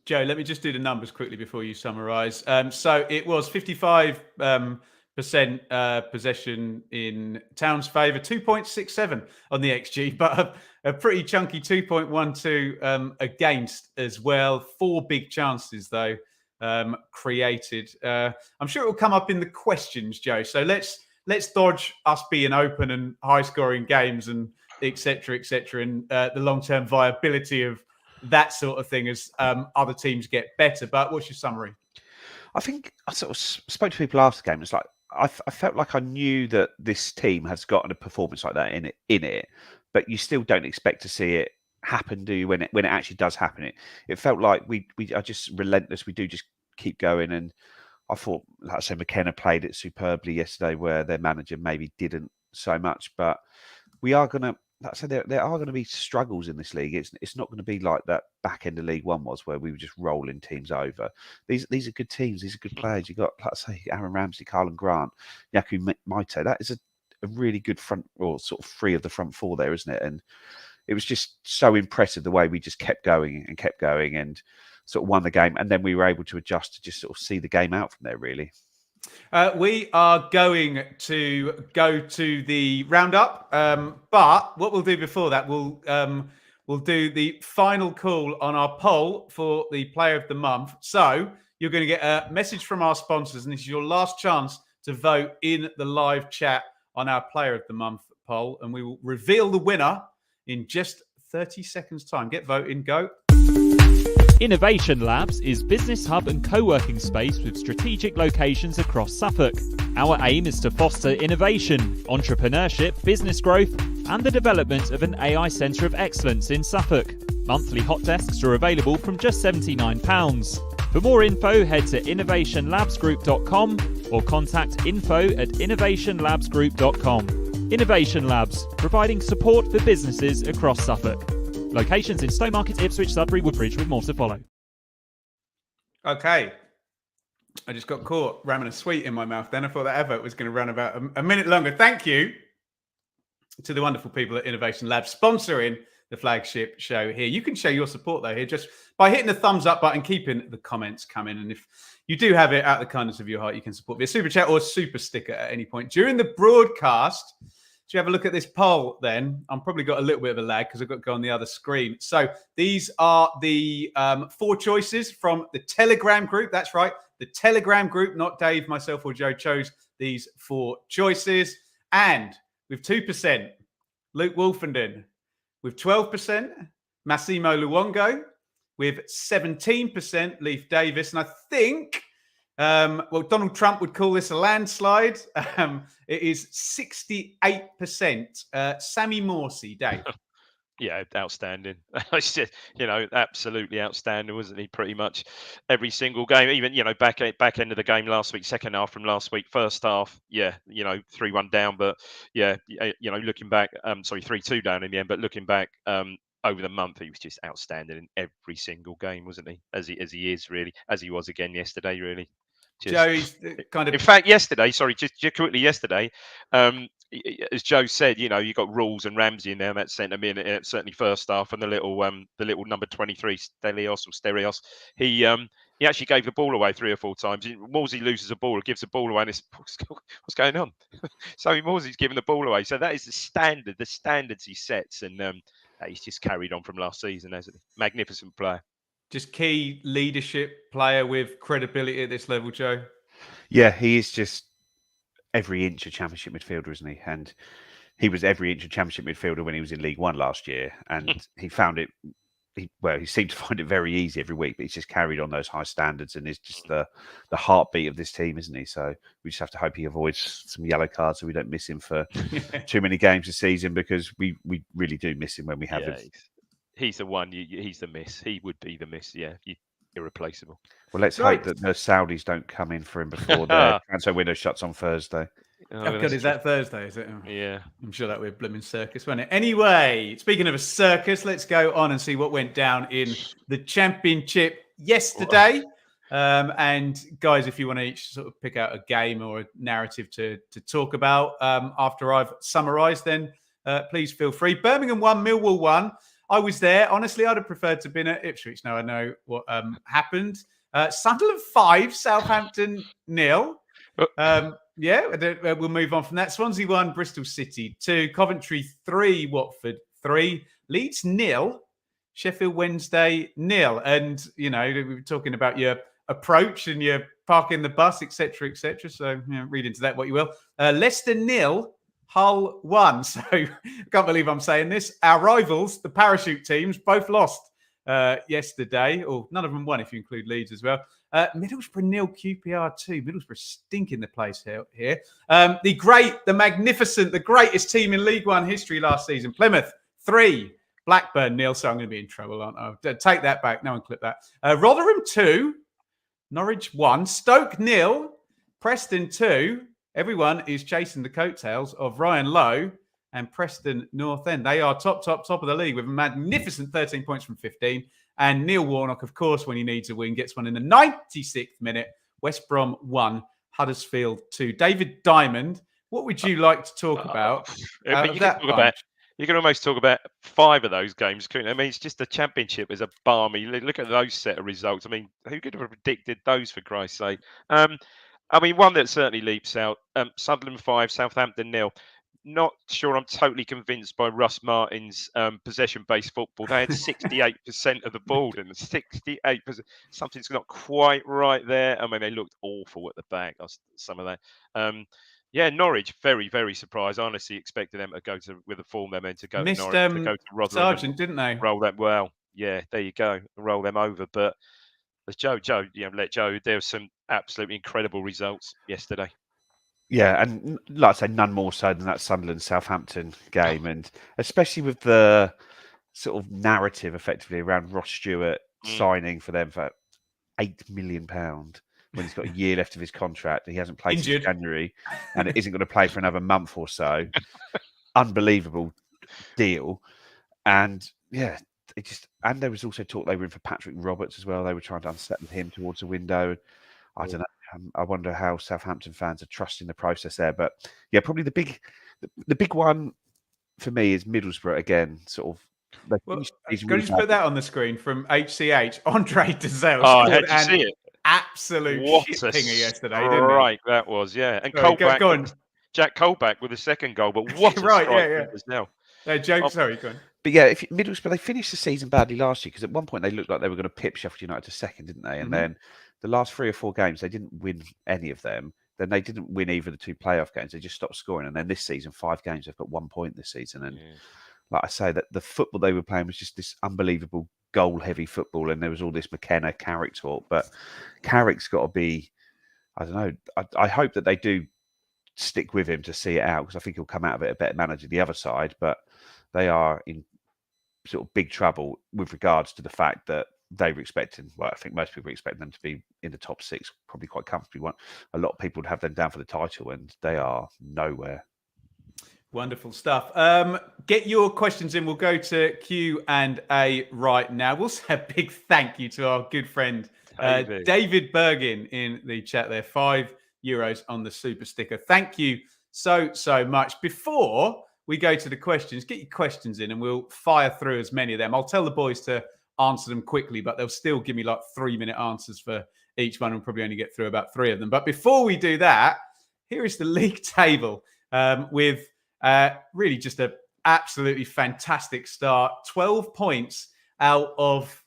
Joe, let me just do the numbers quickly before you summarise. So it was 55% possession in Town's favour, 2.67 on the XG, but a pretty chunky 2.12 against as well. 4 big chances, though, created. I'm sure it will come up in the questions, Joe. So let's dodge us being open and high-scoring games and et cetera, and the long-term viability of that sort of thing as other teams get better. But what's your summary? I think I sort of spoke to people after the game. It's like I felt like I knew that this team has gotten a performance like that in it, but you still don't expect to see it happen, do you? When it actually does happen, it felt like we are just relentless. We do just keep going, and I thought, like I said, McKenna played it superbly yesterday, where their manager maybe didn't so much. But we are gonna. Like I said, there are going to be struggles in this league. It's not going to be like that back end of League One was, where we were just rolling teams over. These are good teams. These are good players. You got, like I say, Aaron Ramsey, Carlin Grant, Yaku Maito. That is a really good front, or sort of 3 of the front 4 there, isn't it? And it was just so impressive the way we just kept going and sort of won the game. And then we were able to adjust to just sort of see the game out from there, really. We are going to go to the roundup, but what we'll do before that, we'll do the final call on our poll for the Player of the Month. So you're going to get a message from our sponsors, and this is your last chance to vote in the live chat on our Player of the Month poll, and we will reveal the winner in just 30 seconds' time. Get voting, go. Innovation Labs is business hub and co-working space with strategic locations across Suffolk. Our aim is to foster innovation, entrepreneurship, business growth, and the development of an AI centre of excellence in Suffolk. Monthly hot desks are available from just £79. For more info, head to innovationlabsgroup.com or contact info@innovationlabsgroup.com. Innovation Labs, providing support for businesses across Suffolk. Locations in Stowmarket, Ipswich, Sudbury, Woodbridge, with more to follow. Okay. I just got caught ramming a sweet in my mouth then. I thought that advert was going to run about a minute longer. Thank you to the wonderful people at Innovation Labs sponsoring the Flagship Show here. You can show your support, though, here just by hitting the thumbs up button, keeping the comments coming. And if you do have it out of the kindness of your heart, you can support via Super Chat or Super Sticker at any point during the broadcast. So you have a look at this poll then. I've probably got a little bit of a lag because I've got to go on the other screen. So these are the 4 choices from the Telegram group. That's right. The Telegram group, not Dave, myself, or Joe, chose these 4 choices. And with 2%, Luke Wolfenden. With 12%, Massimo Luongo. With 17%, Leif Davis. And I think... Donald Trump would call this a landslide. It is 68%. Sammy Morsey, Dave. Yeah, outstanding. It's just, absolutely outstanding, wasn't he? Pretty much every single game, even, back end of the game last week, second half from last week, first half, 3-1 down. But yeah, looking back, 3-2 down in the end. But looking back, over the month, he was just outstanding in every single game, wasn't he? As he is really, as he was again yesterday, really. Joe's kind of. In fact, yesterday, just quickly, yesterday, as Joe said, you got Rules and Ramsey in there, and that sent him in. Certainly first half, and the little number 23, Stelios, he actually gave the ball away 3 or 4 times. Morsey loses a ball, gives the ball away, and it's what's going on? So Morsey's giving the ball away. So that is the standards he sets, and he's just carried on from last season, hasn't he? Magnificent player. Just key leadership player with credibility at this level, Joe. Yeah, he is just every inch a championship midfielder, isn't he? And he was every inch a championship midfielder when he was in League One last year, and he found it he seemed to find it very easy every week, but he's just carried on those high standards and is just the heartbeat of this team, isn't he? So we just have to hope he avoids some yellow cards so we don't miss him for too many games this season, because we really do miss him when we have him. He's the one. He's the miss. He would be the miss. Yeah, irreplaceable. Well, let's hope that the Saudis don't come in for him before their transfer window shuts on Thursday. Oh, God, is that Thursday, is it? Oh, yeah. I'm sure that would be a blooming circus, won't it? Anyway, speaking of a circus, let's go on and see what went down in the Championship yesterday. And guys, if you want to each sort of pick out a game or a narrative to talk about after I've summarised, then please feel free. Birmingham 1, Millwall 1. I was there. Honestly, I'd have preferred to have been at Ipswich. Now I know what happened. Sunderland 5, Southampton 0. We'll move on from that. Swansea 1, Bristol City 2, Coventry 3, Watford 3, Leeds 0, Sheffield Wednesday 0. And, we were talking about your approach and your parking the bus, etc., etc. So, read into that what you will. Leicester 0, Hull 1. So, I can't believe I'm saying this. Our rivals, the parachute teams, both lost yesterday, or none of them won if you include Leeds as well. Middlesbrough 0, QPR 2. Middlesbrough stinking the place here. The magnificent, the greatest team in League One history last season. Plymouth 3, Blackburn 0. So I'm going to be in trouble, aren't I? Take that back. No one clip that. Rotherham 2, Norwich 1, Stoke 0, Preston 2. Everyone is chasing the coattails of Ryan Lowe and Preston North End. They are top of the league with a magnificent 13 points from 15. And Neil Warnock, of course, when he needs a win, gets one in the 96th minute. West Brom 1, Huddersfield 2. David Diamond, what would you like to talk about? You can almost talk about 5 of those games, couldn't you? I mean, it's just the Championship is a balmy. Look at those set of results. I mean, who could have predicted those, for Christ's sake? One that certainly leaps out. Sunderland 5, Southampton 0. Not sure I'm totally convinced by Russ Martin's possession-based football. They had 68% of the ball, and 68%. Something's not quite right there. I mean, they looked awful at the back. Some of that. Norwich, very, very surprised. I honestly expected them to go with the form they're meant to go to Norwich, to go to Rotherham. Sargent, didn't they? Roll them well. Yeah, there you go. Roll them over. But as Joe, let Joe. There were some absolutely incredible results yesterday. Yeah, and like I say, none more so than that Sunderland-Southampton game, and especially with the sort of narrative effectively around Ross Stewart signing for them for £8 million when he's got a year left of his contract. He hasn't played since January and it isn't going to play for another month or so. Unbelievable deal. And yeah, and there was also talk they were in for Patrick Roberts as well. They were trying to unsettle him towards the window. I don't know. I wonder how Southampton fans are trusting the process there. But yeah, probably the big one for me is Middlesbrough again. Sort of. Can you just put that on the screen from HCH? Andre Dezelle. Oh, how'd you see it? Absolute shit pinger yesterday, didn't he? Right, that was, yeah. And Colback, go on. Jack Colback with the second goal, but what a strike now. Joe, sorry, go on. But yeah, if Middlesbrough, they finished the season badly last year because at one point they looked like they were going to pip Sheffield United to second, didn't they? And then the last 3 or 4 games, they didn't win any of them. Then they didn't win either of the 2 playoff games. They just stopped scoring. And then this season, 5 games, they've got 1 point this season. And like I say, that the football they were playing was just this unbelievable goal-heavy football. And there was all this McKenna, Carrick talk. But Carrick's got to be, I don't know, I hope that they do stick with him to see it out, because I think he'll come out of it a better manager the other side. But they are in sort of big trouble with regards to the fact that they were expecting, well, I think most people were expecting them to be in the top 6, probably quite comfortably. A lot of people would have them down for the title, and they are nowhere. Wonderful stuff. Get your questions in. We'll go to Q&A right now. We'll say a big thank you to our good friend David Bergin in the chat there. €5 on the super sticker. Thank you so much. Before we go to the questions, get your questions in and we'll fire through as many of them. I'll tell the boys to answer them quickly, but they'll still give me like 3-minute answers for each one. We'll probably only get through about 3 of them. But before we do that, here is the league table with really just an absolutely fantastic start. 12 points out of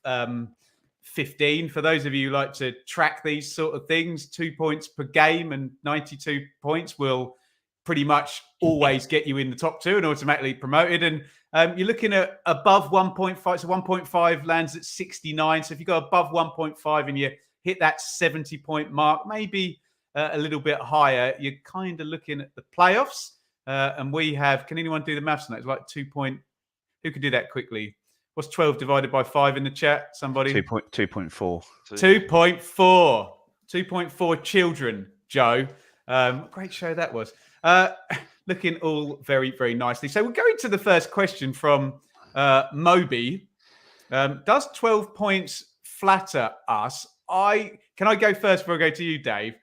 15. For those of you who like to track these sort of things, 2 points per game and 92 points will pretty much always get you in the top 2 and automatically promoted. And you're looking at above 1.5. So 1.5 lands at 69. So if you go above 1.5 and you hit that 70-point mark, maybe a little bit higher, you're kind of looking at the playoffs. And we have, can anyone do the maths on that? It's like 2 point, who could do that quickly? What's 12 divided by 5 in the chat? Somebody? 2.4. 2.4. 2.4 children, Joe. Great show that was. Looking all very, very nicely. So we're going to the first question from Moby. Does 12 points flatter us? Can I go first before I go to you, Dave?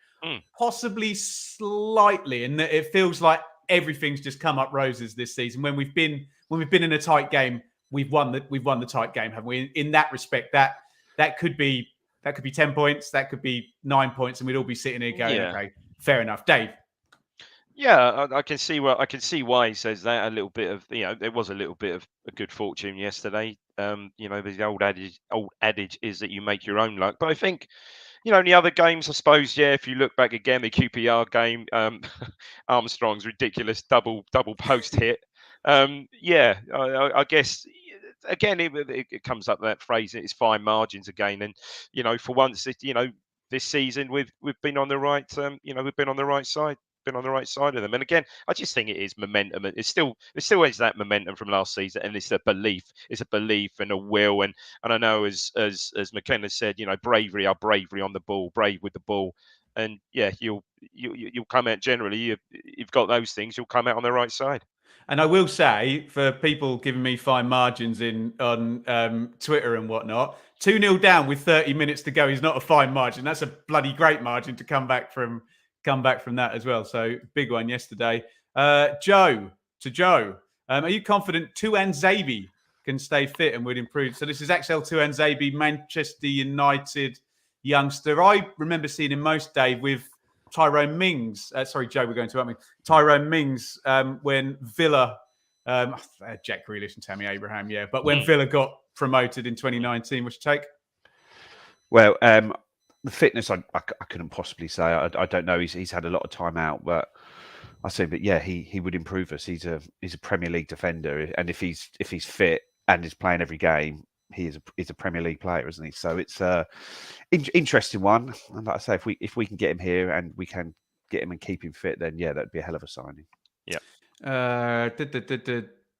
Possibly slightly, in that it feels like everything's just come up roses this season. When we've been in a tight game, we've won the tight game, haven't we? In that respect, that could be 10 points, that could be 9 points, and we'd all be sitting here going, okay, fair enough. Dave. Yeah, I can see why he says that. A little bit of, there was a little bit of a good fortune yesterday. The old adage is that you make your own luck. But I think, in the other games, I suppose, if you look back again, the QPR game, Armstrong's ridiculous double post hit. I guess again it comes up that phrase. It's fine margins again, and for once, this season we've been on the right. We've been on the right side. Been on the right side of them, and again, I just think it is momentum. It still is that momentum from last season, and it's a belief and a will. And I know as McKenna said, bravery on the ball, brave with the ball, and you'll come out generally. You've got those things. You'll come out on the right side. And I will say, for people giving me fine margins on Twitter and whatnot, 2-0 down with 30 minutes to go is not a fine margin. That's a bloody great margin to come back from that as well. So big one yesterday. Joe, are you confident Tuanzebe can stay fit and would improve? So this is Axel Tuanzebe, Manchester United youngster. I remember seeing him most, Dave, with Tyrone Mings. Sorry, Joe, we're going to help me. Tyrone Mings when Villa, Jack Grealish and Tammy Abraham, but when Villa got promoted in 2019, what's your take? Well, the fitness, I couldn't possibly say. I don't know. He's had a lot of time out, but I say, but he would improve us. He's a Premier League defender, and if he's fit and is playing every game, he's a Premier League player, isn't he? So it's interesting one. And like I say, if we can get him here and we can get him and keep him fit, then that'd be a hell of a signing. Yeah.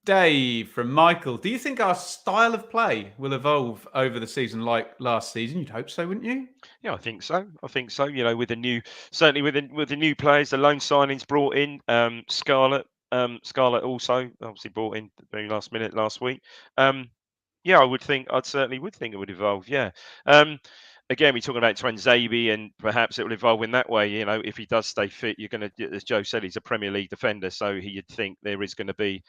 Dave from Michael, do you think our style of play will evolve over the season like last season? You'd hope so, wouldn't you? Yeah, I think so. With the new players, the loan signings brought in, Scarlett also obviously brought in the very last minute last week. I'd certainly think it would evolve. Yeah. Again, we're talking about Tuanzebe, and perhaps it will evolve in that way. If he does stay fit, you're going to, as Joe said, he's a Premier League defender, so you'd think there is going to be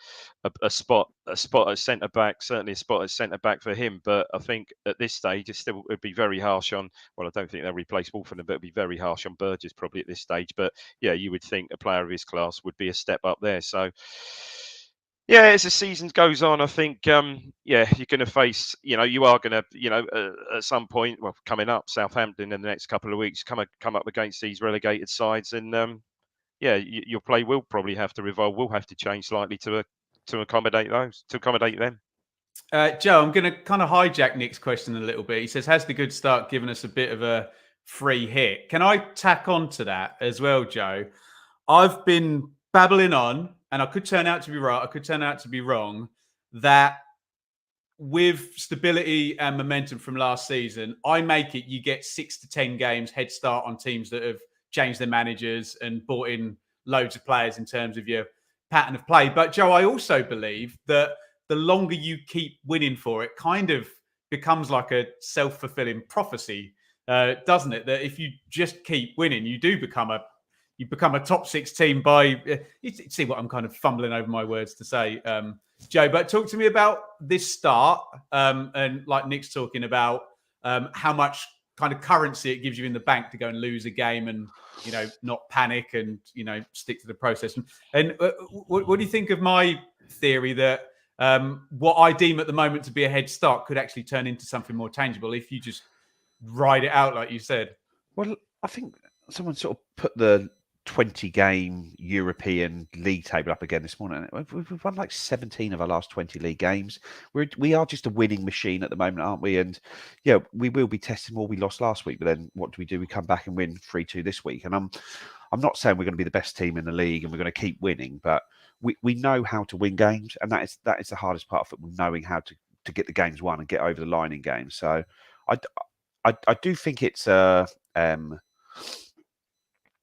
a spot at centre back, certainly a spot at centre back for him. But I think at this stage, it'd be very harsh on. Well, I don't think they'll replace Wolfenden, but it'd be very harsh on Burgess probably at this stage. But you would think a player of his class would be a step up there. So. Yeah, as the season goes on, I think, you're going to face, you are going to, at some point, coming up, Southampton in the next couple of weeks, come up against these relegated sides, and your play will probably have to evolve, will have to change slightly to accommodate them. Joe, I'm going to kind of hijack Nick's question a little bit. He says, has the good start given us a bit of a free hit? Can I tack on to that as well, Joe? I've been babbling on, and I could turn out to be right, I could turn out to be wrong, that with stability and momentum from last season, I make it you get 6 to 10 games head start on teams that have changed their managers and brought in loads of players in terms of your pattern of play. But Joe, I also believe that the longer you keep winning for it, kind of becomes like a self-fulfilling prophecy, doesn't it? That if you just keep winning, you do become a top 6 team by, you see what I'm kind of fumbling over my words to say, Joe, but talk to me about this start, and like Nick's talking about, how much kind of currency it gives you in the bank to go and lose a game and, not panic and, stick to the process. And what do you think of my theory that what I deem at the moment to be a head start could actually turn into something more tangible if you just ride it out, like you said? Well, I think someone sort of put the 20-game European league table up again this morning. We've won like 17 of our last 20 league games. We are just a winning machine at the moment, aren't we? And yeah, we will be testing what we lost last week. But then what do? We come back and win 3-2 this week. And I'm not saying we're going to be the best team in the league and we're going to keep winning, but we know how to win games, and that is the hardest part of football, knowing how to get the games won and get over the line in games. So I do think it's it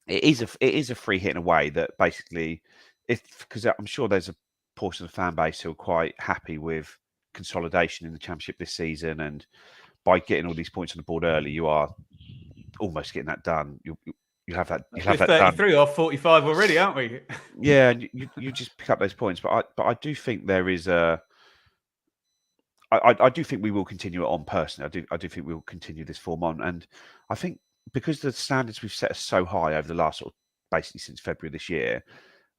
is a free hit in a way that basically, because I'm sure there's a portion of the fan base who are quite happy with consolidation in the Championship this season, and by getting all these points on the board early, you are almost getting that done. You have that. You have We're that 33 done. off 45 already, aren't we? Yeah, and you just pick up those points, but I do think there is a. I do think we will continue it on personally. I do think we will continue this form on, and I think because the standards we've set are so high over the last sort of basically since February this year,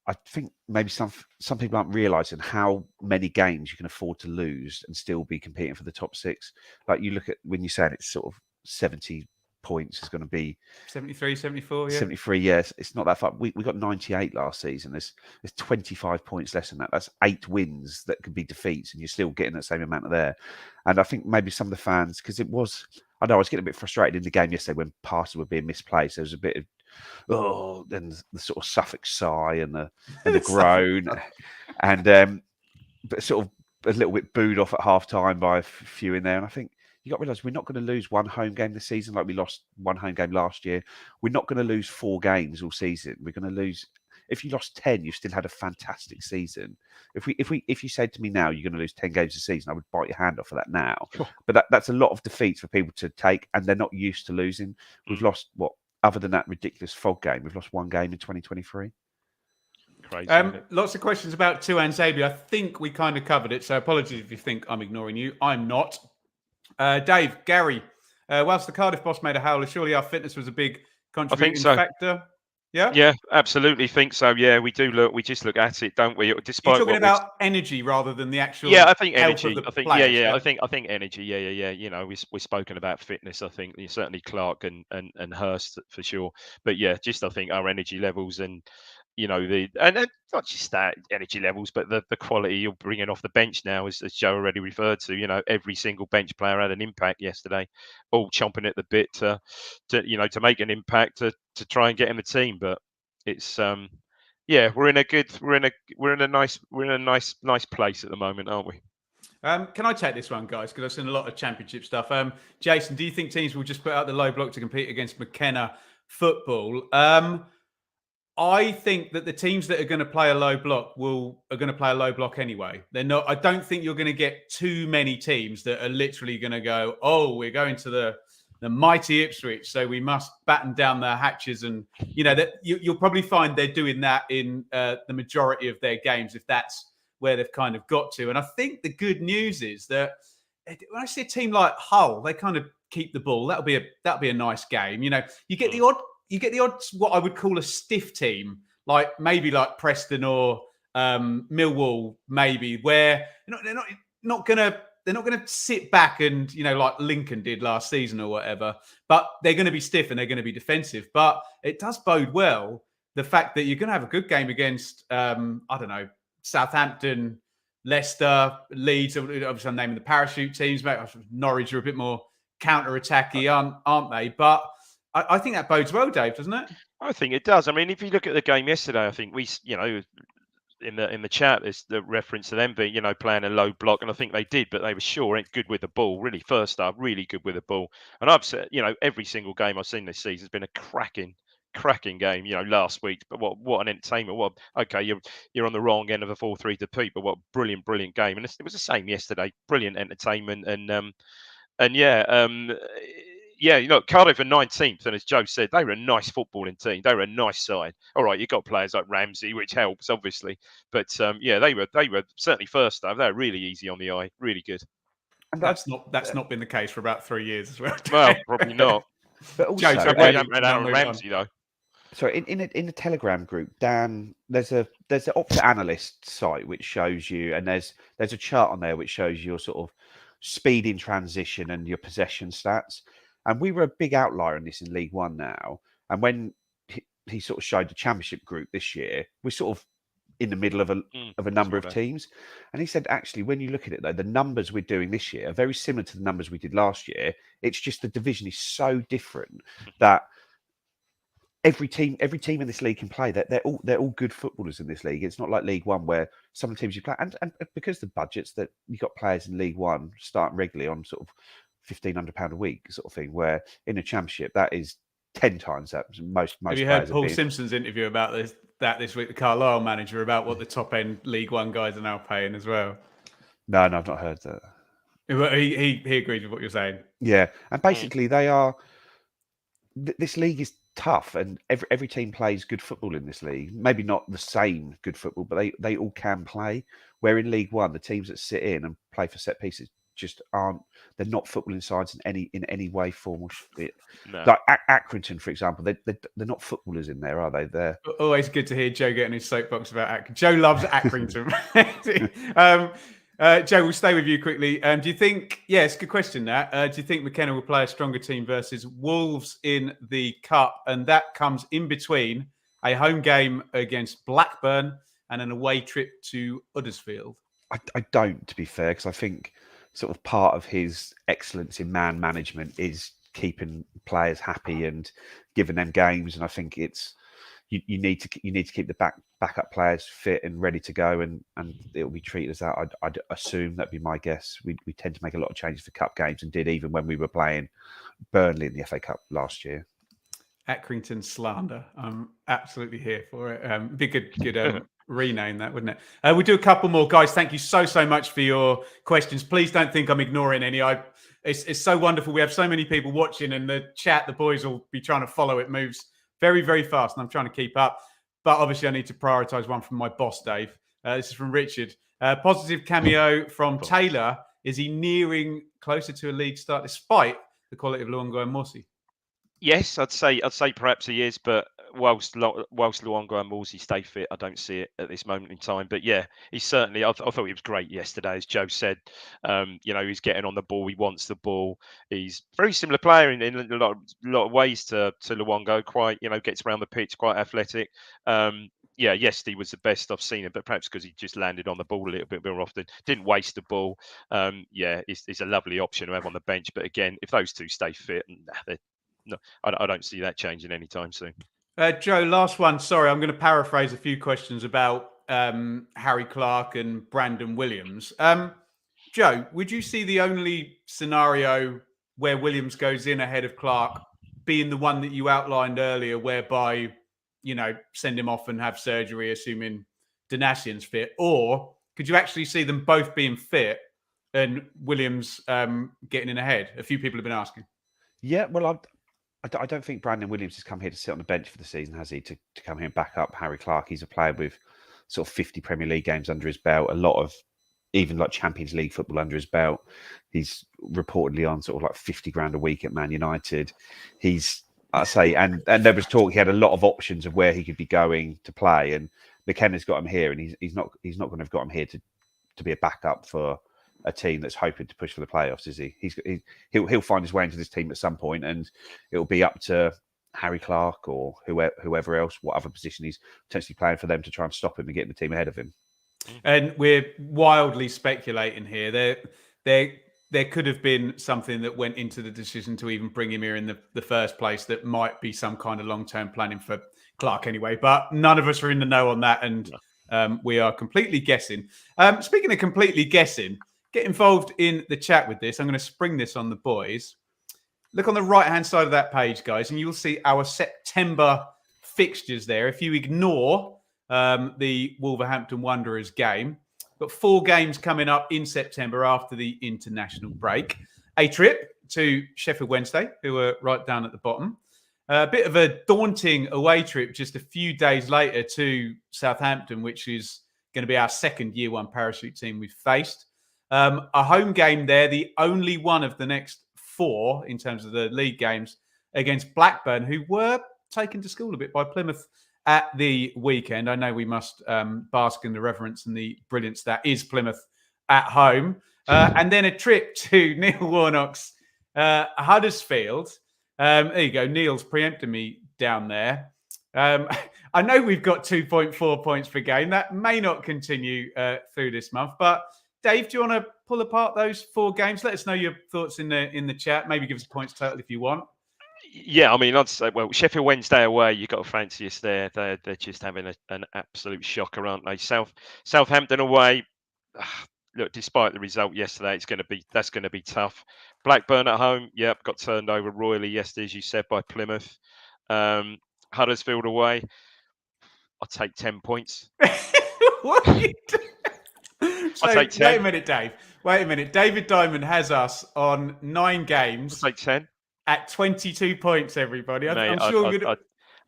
I think maybe some people aren't realising how many games you can afford to lose and still be competing for the top six. Like you look at when you're saying it's sort of 70 points is going to be 73, 74, yeah. 73, yes, it's not that far. We got 98 last season. There's 25 points less than that. That's 8 wins that could be defeats, and you're still getting that same amount of there. And I think maybe some of the fans, because I was getting a bit frustrated in the game yesterday when passes were being misplaced. There was a bit of then the sort of Suffolk sigh and the groan, and but sort of a little bit booed off at half time by a few in there. And I think you got to realise we're not going to lose one home game this season like we lost one home game last year. We're not going to lose 4 games all season. We're going to lose. If you lost 10, you've still had a fantastic season. If you said to me now you're going to lose 10 games a season, I would bite your hand off for that now. But that's a lot of defeats for people to take, and they're not used to losing. We've lost other than that ridiculous fog game, we've lost 1 game in 2023. Crazy, lots of questions about Tuan Zabi. I think we kind of covered it, so apologies if you think I'm ignoring you. I'm not. Dave, Gary, whilst the Cardiff boss made a howler, surely our fitness was a big contributing factor. Yeah, yeah, absolutely think so. Yeah, we just look at it, don't we? Despite you're talking about energy rather than the actual. Yeah, I think health energy. of the I think players, yeah. I think energy. Yeah. You know, we've spoken about fitness. I think certainly Clark and Hurst for sure. But yeah, just I think our energy levels and and not just that energy levels, but the quality you're bringing off the bench now, as Joe already referred to. Every single bench player had an impact yesterday, all chomping at the bit to make an impact to try and get in the team. But it's we're in a nice place at the moment, aren't we? Can I take this one, guys? Because I've seen a lot of championship stuff. Jason, do you think teams will just put out the low block to compete against McKenna football? I think that the teams that are going to play a low block are going to play a low block anyway. They're not. I don't think you're going to get too many teams that are literally going to go, "Oh, we're going to the mighty Ipswich, so we must batten down their hatches." And that you'll probably find they're doing that in the majority of their games, if that's where they've kind of got to. And I think the good news is that when I see a team like Hull, they kind of keep the ball. That'll be a nice game. You get the odd what I would call a stiff team, like maybe like Preston or Millwall, maybe, where they're not gonna sit back and like Lincoln did last season or whatever, but they're going to be stiff and they're going to be defensive. But it does bode well the fact that you're going to have a good game against Southampton, Leicester, Leeds. Obviously, I'm naming the parachute teams. Maybe Norwich are a bit more counter-attacky, aren't they? But I think that bodes well, Dave, doesn't it? I think it does. I mean, if you look at the game yesterday, I think we, in the chat, there's the reference to them being, playing a low block, and I think they did, but they were sure good with the ball. Really, first half, really good with the ball. And I've said, every single game I've seen this season has been a cracking game. Last week, but what an entertainment! You're on the wrong end of a 4-3 defeat, but what brilliant game. And it was the same yesterday. Brilliant entertainment, Cardiff are 19th, and as Joe said, they were a nice footballing team. They were a nice side. All right, you've got players like Ramsey, which helps, obviously. But they were certainly first half. They were really easy on the eye, really good. And that's not been the case for about 3 years as well. Well, probably not. But also, Ramsey though. So in the Telegram group, Dan, there's an Opta analyst site which shows you, and there's a chart on there which shows your sort of speed in transition and your possession stats. And we were a big outlier in this in League One now. And when he sort of showed the Championship group this year, we're sort of in the middle of a number of teams. And he said, actually, when you look at it, though, the numbers we're doing this year are very similar to the numbers we did last year. It's just the division is so different that every team in this league can play. They're all good footballers in this league. It's not like League One where some of the teams you play, and because the budgets that you've got players in League One starting regularly on sort of £1,500 a week sort of thing, where in a Championship that is 10 times that. Most Have you heard Paul Simpson's interview about this week, the Carlisle manager, about what the top end League One guys are now paying as well? No, I've not heard that. He agrees with what you're saying. Yeah, and basically they are. This league is tough, and every team plays good football in this league. Maybe not the same good football, but they all can play. Where in League One, the teams that sit in and play for set pieces just aren't. They're not footballing sides in any way, form, or fit. No. Like Accrington, for example, they're not footballers in there, are they? They're always good to hear Joe getting his soapbox about Accrington. Joe loves Accrington. Joe, we'll stay with you quickly. Do you think, it's a good question, that. Do you think McKenna will play a stronger team versus Wolves in the Cup? And that comes in between a home game against Blackburn and an away trip to Huddersfield. I don't, to be fair, because I think sort of part of his excellence in man management is keeping players happy and giving them games. And I think it's you need to keep the backup players fit and ready to go, and it will be treated as that. I'd assume that'd be my guess. We tend to make a lot of changes for cup games, and did even when we were playing Burnley in the FA Cup last year. Accrington slander. I'm absolutely here for it. Be good rename that, wouldn't it? We'll do a couple more, guys. Thank you so much for your questions. Please don't think I'm ignoring any. It's so wonderful. We have so many people watching, and the chat, the boys will be trying to follow. It moves very, very fast, and I'm trying to keep up. But obviously, I need to prioritise one from my boss, Dave. This is from Richard. Positive cameo from Taylor. Is he nearing closer to a league start despite the quality of Luongo and Morsy? Yes, I'd say perhaps he is, but whilst Luongo and Morsy stay fit, I don't see it at this moment in time. But yeah, he's certainly. I thought he was great yesterday, as Joe said. He's getting on the ball. He wants the ball. He's a very similar player in a lot of ways to Luongo. Quite, gets around the pitch, quite athletic. Yesterday was the best I've seen him, but perhaps because he just landed on the ball a little bit more often, didn't waste the ball. It's a lovely option to have on the bench. But again, if those two stay fit, no, I don't see that changing anytime soon. Joe, last one. Sorry, I'm going to paraphrase a few questions about Harry Clarke and Brandon Williams. Joe, would you see the only scenario where Williams goes in ahead of Clarke being the one that you outlined earlier, whereby, send him off and have surgery, assuming Donatian's fit? Or could you actually see them both being fit and Williams getting in ahead? A few people have been asking. Yeah, well, I don't think Brandon Williams has come here to sit on the bench for the season, has he? To come here and back up Harry Clarke. He's a player with sort of 50 Premier League games under his belt, a lot of even like Champions League football under his belt. He's reportedly on sort of like 50 grand a week at Man United. And there was talk he had a lot of options of where he could be going to play, and McKenna's got him here, and he's not going to have got him here to be a backup for a team that's hoping to push for the playoffs, is he? He'll find his way into this team at some point, and it'll be up to Harry Clarke or whoever else, what other position he's potentially playing for them, to try and stop him and get the team ahead of him. And we're wildly speculating here. There could have been something that went into the decision to even bring him here in the first place that might be some kind of long-term planning for Clarke anyway. But none of us are in the know on that, and we are completely guessing. Speaking of completely guessing, get involved in the chat with this. I'm going to spring this on the boys. Look on the right-hand side of that page, guys, and you'll see our September fixtures there. If you ignore the Wolverhampton Wanderers game, got 4 games coming up in September after the international break. A trip to Sheffield Wednesday, who are right down at the bottom. A bit of a daunting away trip just a few days later to Southampton, which is going to be our second Year 1 parachute team we've faced. A home game there, the only one of the next 4 in terms of the league games, against Blackburn, who were taken to school a bit by Plymouth at the weekend. I know we must bask in the reverence and the brilliance that is Plymouth at home. And then a trip to Neil Warnock's Huddersfield. There you go. Neil's preempting me down there. I know we've got 2.4 points per game. That may not continue through this month. But Dave, do you want to pull apart those 4 games? Let us know your thoughts in the chat. Maybe give us a points total if you want. Yeah, I mean, I'd say, well, Sheffield Wednesday away, you've got to fancy us there. They're just having an absolute shocker, aren't they? Southampton away, look, despite the result yesterday, that's going to be tough. Blackburn at home, yep, got turned over royally yesterday, as you said, by Plymouth. Huddersfield away, I'll take 10 points. What are you doing? So, I'll take 10. Wait a minute, Dave. Wait a minute. David Diamond has us on 9 games. I'll take 10. At 22 points, everybody. Mate, I'm sure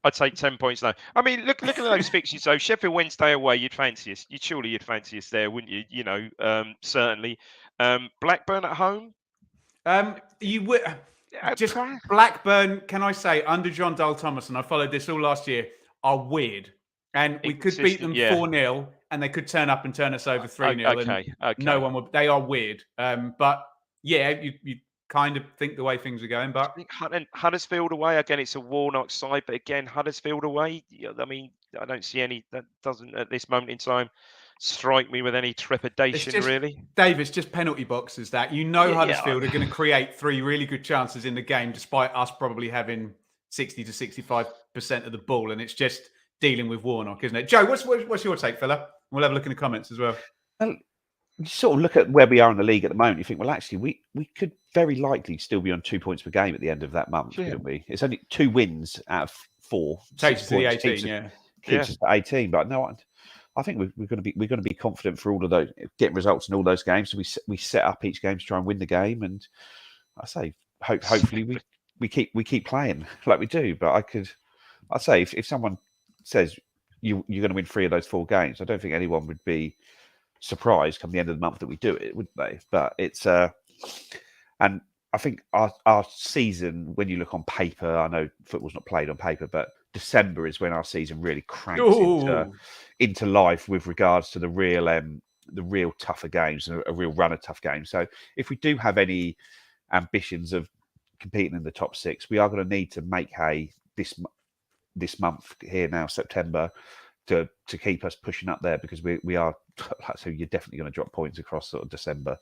I'd take 10 points now. I mean, look at those fixtures. So Sheffield Wednesday away, you'd fancy us. You'd fancy us there, wouldn't you? You know, certainly. Blackburn at home. You would just Blackburn. Can I say under John Dale Thomas, and I followed this all last year, are weird, and we could beat them 4-0, and they could turn up and turn us over 3-0. Okay. No one would. They are weird. But yeah, you kind of think the way things are going, but Huddersfield away again. It's a Warnock side, but again, Huddersfield away. I mean, I don't see any. That doesn't at this moment in time strike me with any trepidation, really. Dave, it's just penalty boxes. That Huddersfield are going to create 3 really good chances in the game, despite us probably having 60 to 65% of the ball, and it's just dealing with Warnock, isn't it? Joe, what's your take, fella? We'll have a look in the comments as well. You sort of look at where we are in the league at the moment. You think, well, actually, we could very likely still be on 2 points per game at the end of that month, couldn't we? It's only 2 wins out of 4. Takes us to the 18, keeps us at 18. But no, I think we're going to be confident for all of those, getting results in all those games. So we set up each game to try and win the game, and I say hopefully we keep playing like we do. But I'd say if someone says you're going to win 3 of those 4 games, I don't think anyone would be surprised come the end of the month that we do it, wouldn't they? But it's and I think our season, when you look on paper, I know football's not played on paper, but December is when our season really cranks into life with regards to the real tougher games and a real run of tough games. So if we do have any ambitions of competing in the top 6, we are going to need to make hay this month here now, September, to keep us pushing up there, because we are, so you're definitely going to drop points across sort of December.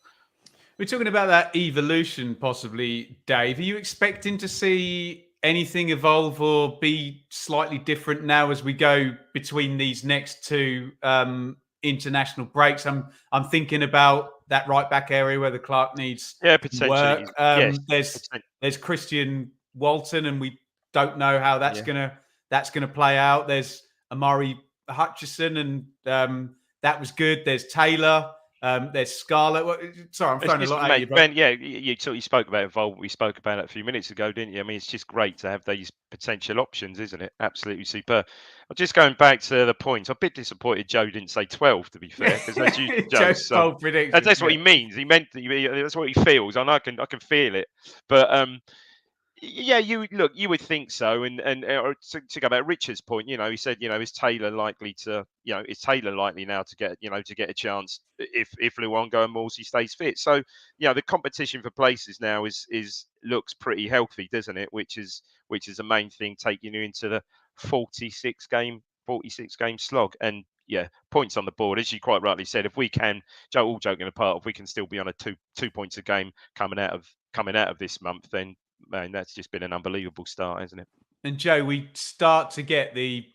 We're talking about that evolution, possibly, Dave. Are you expecting to see anything evolve or be slightly different now as we go between these next 2 international breaks? I'm thinking about that right back area where the Clark needs potentially work. There's Christian Walton, and we don't know how that's gonna play out. There's Amari Hutchison, and that was good. There's Taylor. There's Scarlett. Sorry, I'm throwing a lot at you. Ben, you spoke about involvement. We spoke about it a few minutes ago, didn't you? I mean, it's just great to have these potential options, isn't it? Absolutely superb. Just going back to the point, I'm a bit disappointed Joe didn't say 12, to be fair, because that's usually Joe's that's what he means. He meant that's what he feels, and I can feel it. But yeah, you would think so, and to go back to Richard's point, he said, is Taylor likely now to get a chance if Luongo and Morsey stays fit? So, the competition for places now looks pretty healthy, doesn't it? Which is the main thing, taking you into the 46 game slog, and points on the board, as you quite rightly said. If we can, Joe, all joking apart, if we can still be on a 2 points a game coming out of this month, then man, that's just been an unbelievable start, hasn't it? And Joe, we start to get the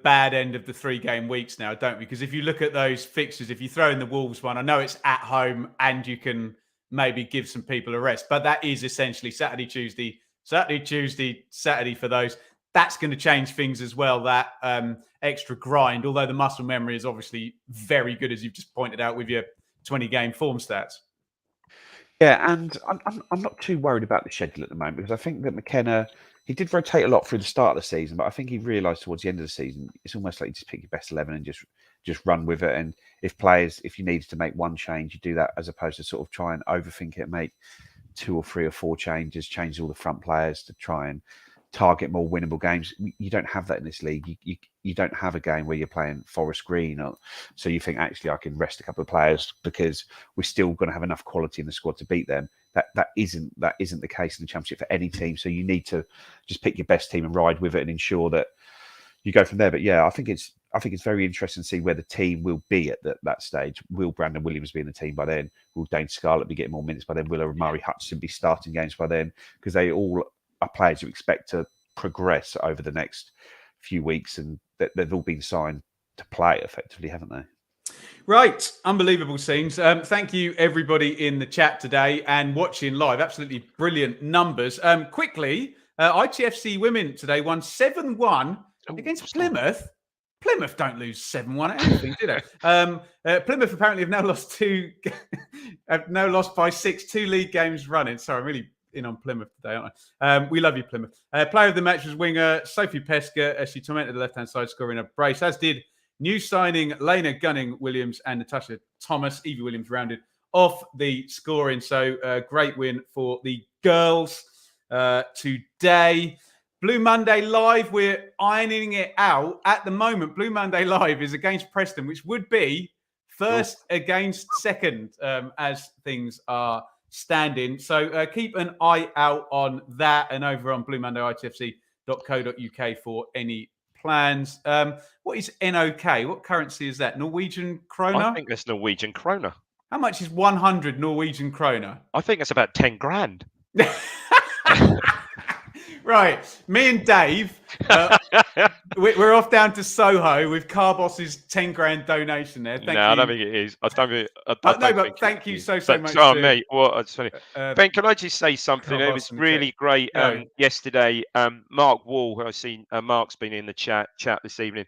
bad end of the 3-game weeks now, don't we? Because if you look at those fixtures, if you throw in the Wolves one, I know it's at home and you can maybe give some people a rest, but that is essentially Saturday, Saturday for those. That's going to change things as well, that extra grind, although the muscle memory is obviously very good, as you've just pointed out with your 20-game form stats. Yeah, and I'm not too worried about the schedule at the moment, because I think that McKenna, he did rotate a lot through the start of the season, but I think he realised towards the end of the season, it's almost like you just pick your best 11 and just run with it. And if you needed to make one change, you do that, as opposed to sort of try and overthink it, make 2 or 3 or 4 changes, change all the front players to try and target more winnable games. You don't have that in this league. You don't have a game where you're playing Forest Green, so you think, actually, I can rest a couple of players because we're still going to have enough quality in the squad to beat them. That isn't the case in the Championship for any team. So you need to just pick your best team and ride with it, and ensure that you go from there. But yeah, I think it's very interesting to see where the team will be at that stage. Will Brandon Williams be in the team by then? Will Dane Scarlett be getting more minutes by then? Will Murray Hutchinson be starting games by then? Because they all are players you expect to progress over the next few weeks, and they've all been signed to play effectively, haven't they? Right, unbelievable scenes. Thank you, everybody in the chat today and watching live. Absolutely brilliant numbers. Quickly, ITFC women today won 7-1 against Plymouth. Plymouth don't lose 7-1 at anything, do they? Plymouth apparently have now lost by 2 league games running. Sorry, I'm really in on Plymouth today, aren't I? We love you, Plymouth. Player of the match was winger Sophie Pesca, as she tormented the left-hand side, scoring a brace, as did new signing Lena Gunning-Williams and Natasha Thomas. Evie Williams rounded off the scoring. So great win for the girls today. Blue Monday Live, we're ironing it out. At the moment, Blue Monday Live is against Preston, which would be first against second as things are standing. So keep an eye out on that and over on bluemonday.itfc.co.uk for any plans. What is NOK? What currency is that? Norwegian kroner? I think that's Norwegian kroner. How much is 100 Norwegian kroner? I think that's about 10 grand. Right, me and Dave, we're off down to Soho with Carboss's 10 grand donation there. Thank you. I don't think it is. I don't think thank you so much. Oh, mate, it's funny. Ben, can I just say something? It was really great yesterday. Mark Wall, who I've seen, Mark's been in the chat this evening.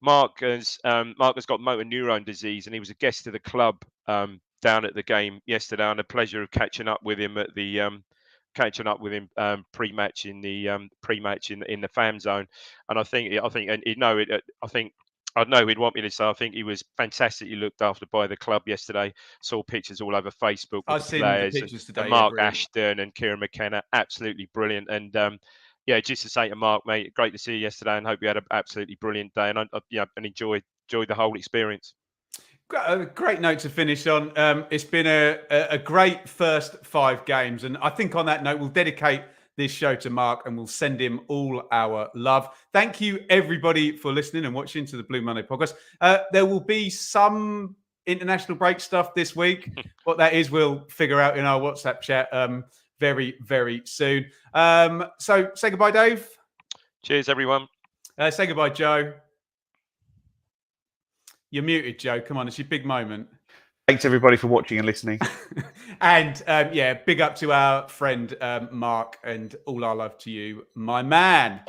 Mark has got motor neurone disease, and he was a guest of the club down at the game yesterday. I had the pleasure of catching up with him at the pre-match in the fan zone, and I know he'd want me to say I think he was fantastically looked after by the club yesterday. Saw pictures all over Facebook with I've the seen players the pictures today, and Mark Ashton and Kieran McKenna, absolutely brilliant. And just to say to Mark, mate, great to see you yesterday, and hope you had an absolutely brilliant day, and enjoyed the whole experience. A great note to finish on. It's been a great first 5 games. And I think on that note, we'll dedicate this show to Mark and we'll send him all our love. Thank you, everybody, for listening and watching to the Blue Monday podcast. There will be some international break stuff this week. What that is, we'll figure out in our WhatsApp chat very, very soon. So say goodbye, Dave. Cheers, everyone. Say goodbye, Joe. You're muted, Joe. Come on, it's your big moment. Thanks, everybody, for watching and listening. And, big up to our friend, Mark, and all our love to you, my man.